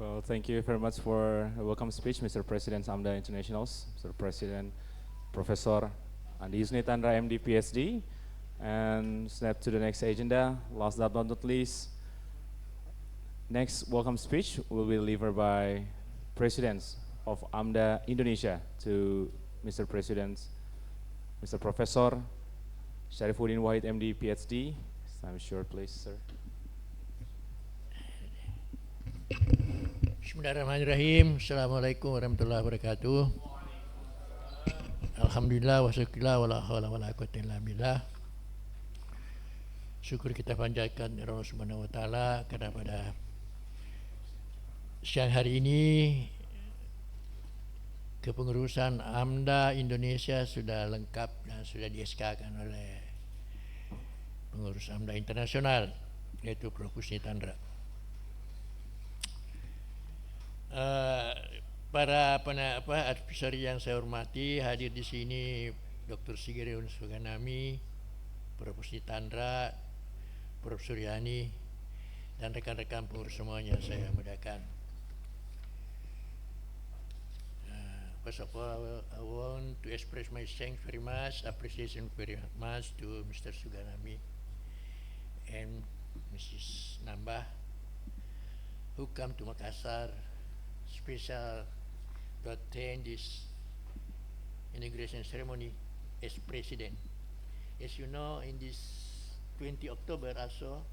Well, thank you very much for a welcome speech, Mr. President AMDA Internationals, Mr. President Professor Andi Yusni Tandra, MD, PhD. And snap to the next agenda. Last but not least, next welcome speech will be delivered by Presidents of AMDA Indonesia to Mr. President, Mr. Professor Syarifuddin Wahid, MD, PhD. Time short, please, sir. Bismillahirrahmanirrahim. Assalamualaikum warahmatullahi wabarakatuh. Alhamdulillah wasyukurillah wala haula wala quwwata illa billah. Syukur kita panjatkan Allah Subhanahu wa taala karena pada siang hari ini kepengurusan AMDA Indonesia sudah lengkap dan sudah di-SK-kan oleh pengurus AMDA Internasional, yaitu Prof. Yusni Tandra. Para advisor yang saya hormati, hadir di sini Dr. Sigiriun Suganami, Prof. Yusni Tandra, Prof. Suryani, dan rekan-rekan pengurus semuanya saya muliakan. First of all, I want to express my thanks very much, appreciation very much to Mr. Suganami and Mrs. Nambah, who come to Makassar special to attend this inauguration ceremony as president. As you know, in this 20 October also,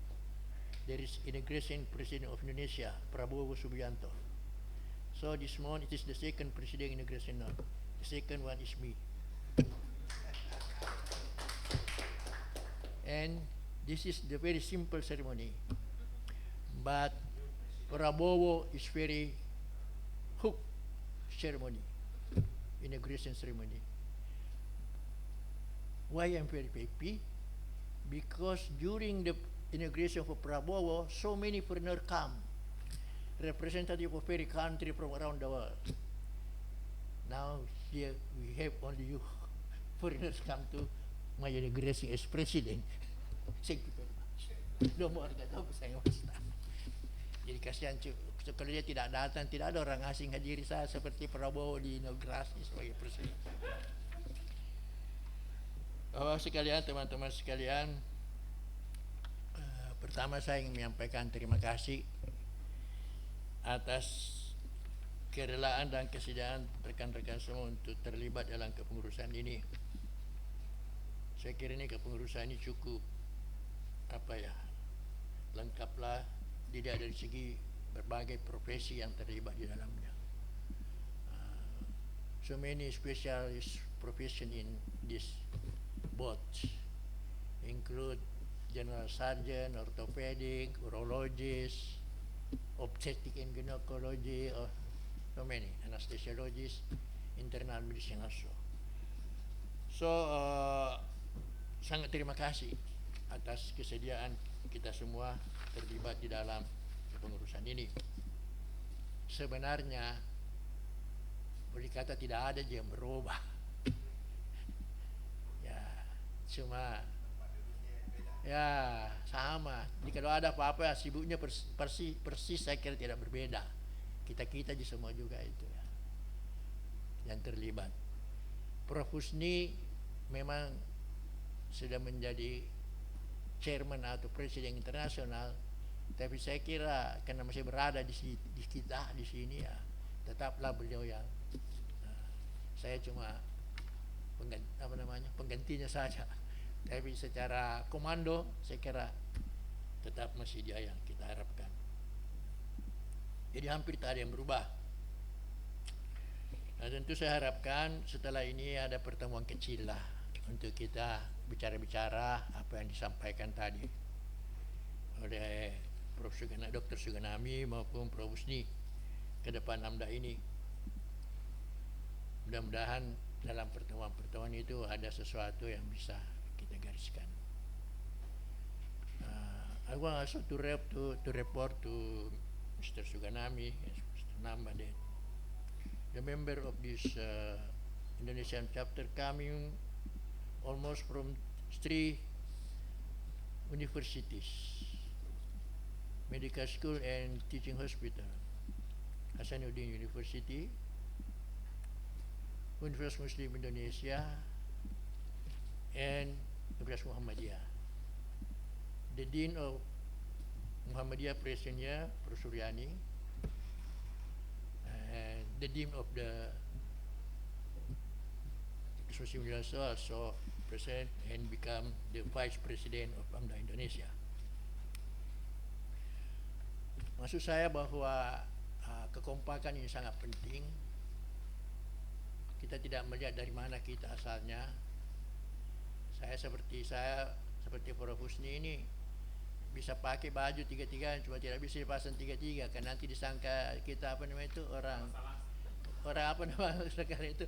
there is inauguration president of Indonesia, Prabowo Subianto. So this month it is the second president inauguration now. The second one is me. And this is the very simple ceremony, but Prabowo is very hook ceremony, inauguration ceremony. Why I'm very happy? Because during the inauguration for Prabowo, so many foreigners come, representative of every country from around the world. Now here we have only you foreigners come to my inauguration as president. Thank you very much. No more kata saya basta. Jadi kasihan kalau dia tidak datang, tidak ada orang asing hadiri saya seperti Prabowo di inaugurasi sebagai presiden. Bapak sekalian, teman-teman sekalian, pertama saya ingin menyampaikan terima kasih atas kerelaan dan kesediaan rekan-rekan semua untuk terlibat dalam kepengurusan ini. Saya kira ini kepengurusan ini cukup lengkaplah, tidak dari segi berbagai profesi yang terlibat di dalamnya. So many specialist profession in this board include general surgeon, orthopedic, urologist, obstetric and gynecology, or so many, anesthesiologist, internal medicine also. So sangat terima kasih atas kesediaan kita semua terlibat di dalam pengurusan ini. Sebenarnya boleh kata tidak ada yang berubah. Ya, cuma ya sama. Jadi kalau ada apa-apa ya sibuknya persis saya kira tidak berbeda. Kita aja semua juga itu ya, yang terlibat. Prof Husni memang sudah menjadi chairman atau presiden internasional, tapi saya kira karena masih berada di kita di sini ya, tetaplah beliau yang saya cuma penggantinya saja. Tapi secara komando saya kira tetap masih dia yang kita harapkan. Jadi hampir tak ada yang berubah. Nah tentu saya harapkan setelah ini ada pertemuan kecil lah untuk kita bicara-bicara apa yang disampaikan tadi oleh Dr. Suganami maupun Prof Husni ke depan AMDA ini. Mudah-mudahan dalam pertemuan-pertemuan itu ada sesuatu yang bisa kita gariskan. I want also to report to Mr. Suganami, Mr. Namba, that the member of this Indonesian chapter coming almost from 3 universities, medical school and teaching hospital, Hasanuddin University, Universitas Muslim Indonesia, and Universitas Muhammadiyah. The Dean of Muhammadiyah Presenya, Prof. Suryani, and the Dean of the Muslim Indonesia also present and become the Vice President of AMDA Indonesia. Maksud saya bahwa kekompakan ini sangat penting. Kita tidak melihat dari mana kita asalnya. Saya seperti Prof Husni ini bisa pakai baju tiga-tiga, cuma tidak bisa dipasang tiga-tiga, kan nanti disangka kita sekarang itu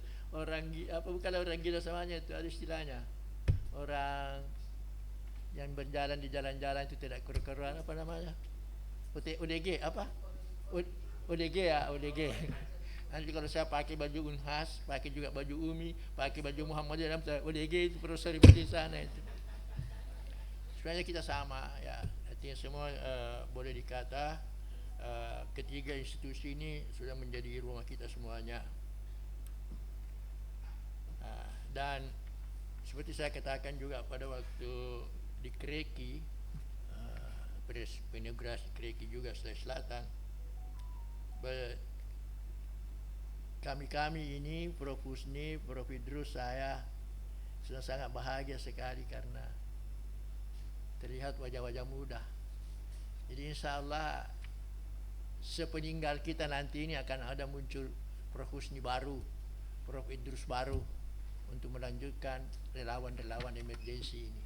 bukan orang gila samanya, itu ada istilahnya, orang yang berjalan di jalan-jalan itu tidak keru-keruan, apa namanya, ODG apa? ODG ya, ODG. Nanti kalau saya pakai baju Unhas, pakai juga baju Umi, pakai baju Muhammadiyah, dalam ODG itu perlu di sana itu. Sebenarnya kita sama ya, artinya semua boleh dikata ketiga institusi ini sudah menjadi rumah kita semuanya. Dan seperti saya katakan juga pada waktu di Kreki, penegrasi Kreki juga Sulawesi Selatan, kami ini, Prof Husni, Prof Idrus, saya sudah sangat bahagia sekali karena terlihat wajah-wajah muda. Jadi insya Allah sepeninggal kita nanti ini akan ada muncul Prof Husni baru, Prof Idrus baru untuk melanjutkan relawan-relawan emergensi ini.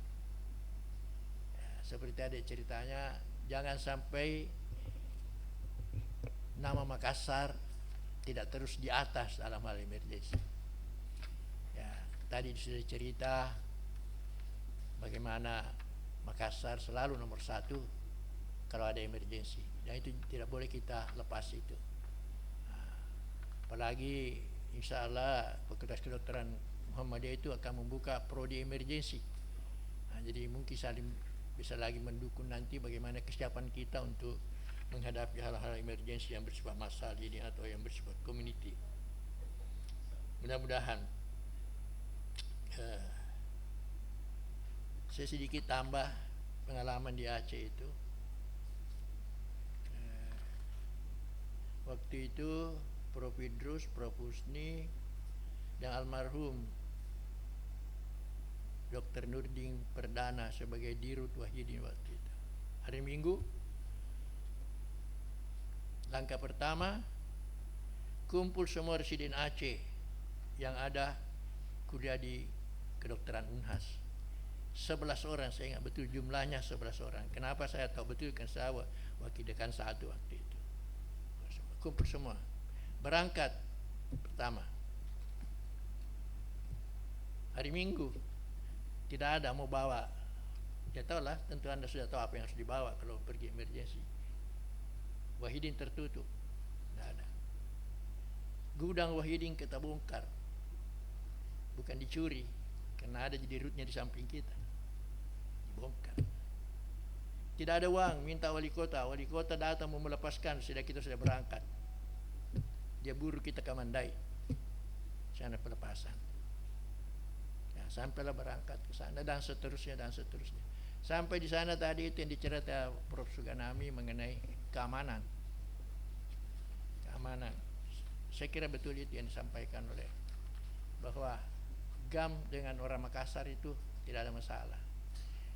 Ya, seperti ada ceritanya, jangan sampai nama Makassar tidak terus di atas dalam hal emergensi. Ya, tadi sudah cerita bagaimana Makassar selalu nomor 1 kalau ada emergensi, dan itu tidak boleh kita lepas itu. Apalagi insya Allah Fakultas Kedokteran Muhammadiyah itu akan membuka prodi emergensi. Jadi mungkin saling bisa lagi mendukung nanti bagaimana kesiapan kita untuk menghadapi hal-hal emergensi yang bersifat massal ini atau yang bersifat community. Mudah-mudahan saya sedikit tambah pengalaman di Aceh itu. Waktu itu Prof Idrus, Prof Husni, dan almarhum Dr. Nurdin Perdana sebagai Dirut Wahidin waktu itu. Hari Minggu, langkah pertama, kumpul semua residen Aceh yang ada kuliah di kedokteran Unhas. 11 orang, saya ingat betul jumlahnya 11 orang. Kenapa saya tahu betul? Kan saya wakil dekan 1 waktu itu. Kumpul semua, berangkat pertama hari Minggu. Tidak ada mau bawa, ya tahu lah, tentu Anda sudah tahu apa yang harus dibawa kalau pergi emergensi. Wahidin tertutup, tidak ada. Gudang Wahidin kita bongkar, bukan dicuri, karena ada jadi rootnya di samping kita, dibongkar. Tidak ada uang, minta wali kota datang mau melepaskan, kita sudah berangkat. Dia buru kita ke Mandai, sana pelepasan. Ya, sampailah berangkat ke sana dan seterusnya. Sampai di sana tadi itu yang dicerita Prof. Suganami mengenai keamanan. Saya kira betul itu yang disampaikan oleh bahwa GAM dengan orang Makassar itu tidak ada masalah.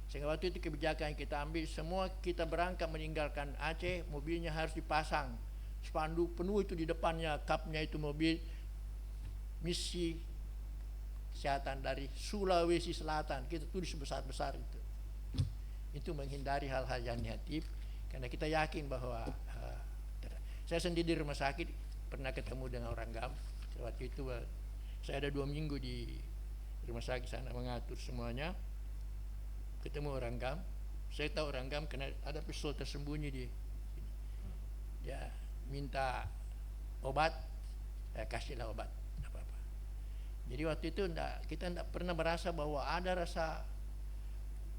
Sehingga waktu itu kebijakan yang kita ambil, semua kita berangkat meninggalkan Aceh, mobilnya harus dipasang spanduk penuh itu di depannya, kapnya itu mobil misi kesehatan dari Sulawesi Selatan, kita tulis besar-besar itu. Itu menghindari hal-hal yang negatif, karena kita yakin bahwa saya sendiri di rumah sakit pernah ketemu dengan orang GAM. Waktu itu saya ada 2 minggu di rumah sakit sana mengatur semuanya. Ketemu orang GAM, saya tahu orang GAM karena ada pistol tersembunyi di dia minta obat, kasihlah obat apa-apa. Jadi waktu itu kita tidak pernah merasa bahwa ada rasa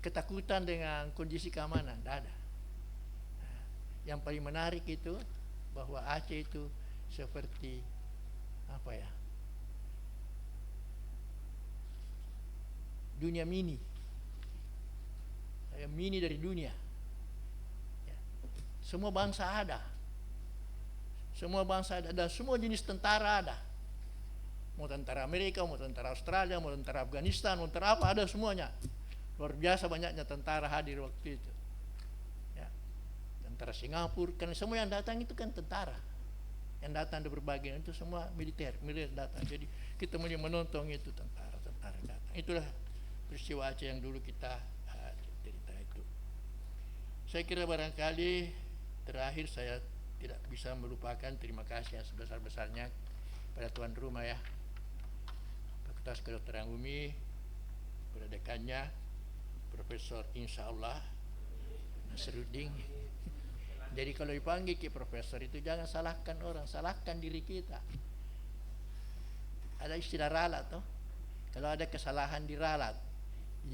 ketakutan dengan kondisi keamanan, tidak ada. Yang paling menarik itu bahwa Aceh itu seperti apa ya, dunia mini dari dunia. Ya. Semua bangsa ada, dan semua jenis tentara ada. Mau tentara Amerika, mau tentara Australia, mau tentara Afghanistan, mau tentara apa, ada semuanya. Luar biasa banyaknya tentara hadir waktu itu. Ya. Tentara Singapura, karena semua yang datang itu kan tentara. Yang datang dari berbagai itu semua militer datang. Jadi kita mulai menonton itu tentara datang. Itulah peristiwa Aceh yang dulu kita cerita itu. Saya kira barangkali terakhir saya tidak bisa melupakan terima kasih yang sebesar-besarnya pada tuan rumah ya, Fakultas Kedokteran UMI, pada dekannya Profesor Insyaallah Nasruddin. Jadi kalau dipanggil ke profesor itu jangan salahkan orang, salahkan diri kita. Ada istilah ralat toh. Kalau ada kesalahan diralat.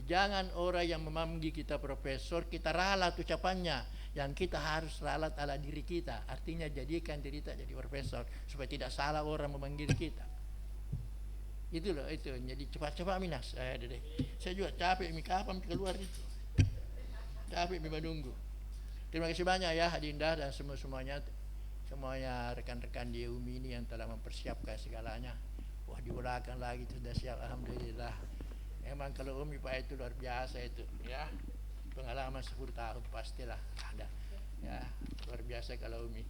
Jangan orang yang memanggil kita profesor, kita ralat ucapannya. Yang kita harus ralat ala diri kita. Artinya jadikan diri kita jadi profesor supaya tidak salah orang memanggil kita. Itu loh, itu. Jadi cepat-cepat minas. Saya juga capek kapan keluar itu. Capek menunggu. Terima kasih banyak ya Adinda dan semuanya rekan-rekan di UMI ini yang telah mempersiapkan segalanya. Wah, di belakang lagi sudah siap, alhamdulillah. Memang kalau UMI Pak itu luar biasa itu ya. Pengalaman 10 tahun pastilah ada. Ya, luar biasa kalau UMI.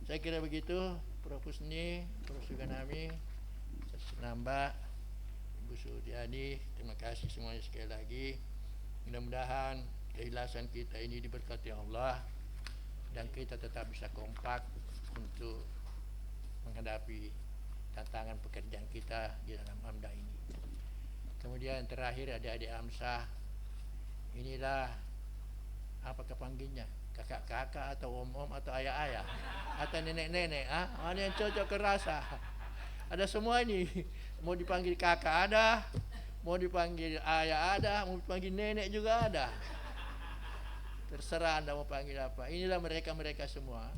Saya kira begitu, Prof. Husni, Prof. Suganami, Nambah, Ibu Sudiani, terima kasih semuanya sekali lagi. Mudah-mudahan keikhlasan kita ini diberkati Allah dan kita tetap bisa kompak untuk menghadapi tantangan pekerjaan kita di dalam AMDA ini. Kemudian terakhir adik-adik AMSA, inilah apa kepanggilnya, kakak-kakak atau om-om atau ayah-ayah atau nenek-nenek, ada yang cocok kerasa. Ada semua ini, mau dipanggil kakak ada, mau dipanggil ayah ada, mau dipanggil nenek juga ada. Terserah Anda mau panggil apa. Inilah mereka semua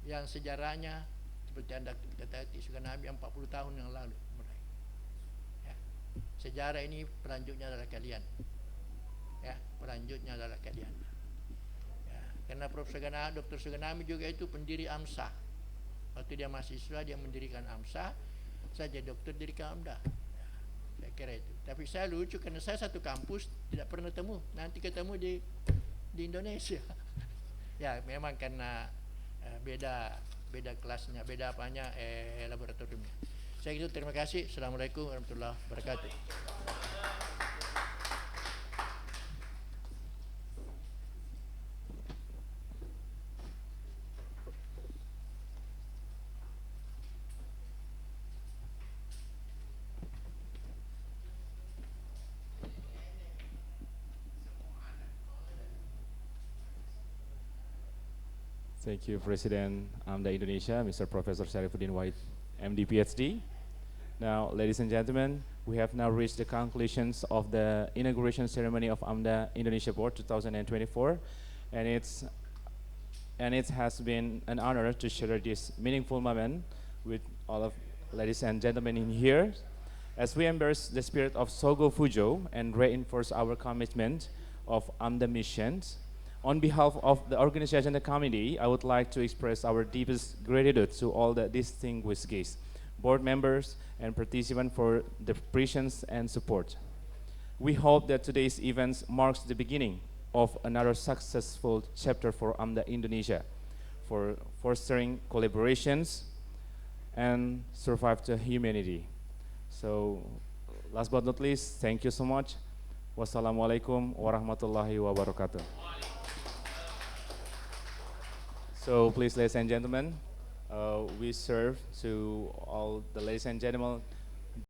yang sejarahnya seperti Anda kata Suganami 40 tahun yang lalu mulai. Ya. Sejarah ini pelanjutnya adalah kalian. Ya, pelanjutnya adalah kalian. Ya, karena Prof. Suganami, Dr. Suganami juga itu pendiri AMSA. Waktu dia mahasiswa dia mendirikan AMSA, saya jadi dokter dari AMDA. Ya, saya kira itu. Tapi saya lucu karena saya satu kampus tidak pernah temu. Nanti ketemu di Indonesia. Ya, memang karena beda kelasnya, beda apanya laboratoriumnya. Saya gitu, terima kasih. Assalamualaikum warahmatullahi wabarakatuh. Thank you, President AMDA Indonesia, Mr. Professor Syarifuddin Wahid MD PhD. Now, ladies and gentlemen, we have now reached the conclusions of the inauguration ceremony of AMDA Indonesia Board 2024, and it has been an honor to share this meaningful moment with all of ladies and gentlemen in here, as we embrace the spirit of Sogo Fujo and reinforce our commitment of AMDA missions. On behalf of the organization and the committee, I would like to express our deepest gratitude to all the distinguished guests, board members, and participants for their presence and support. We hope that today's event marks the beginning of another successful chapter for AMDA Indonesia, for fostering collaborations and survive to humanity. So, last but not least, thank you so much. Wassalamualaikum warahmatullahi wabarakatuh. So please, ladies and gentlemen, we serve to all the ladies and gentlemen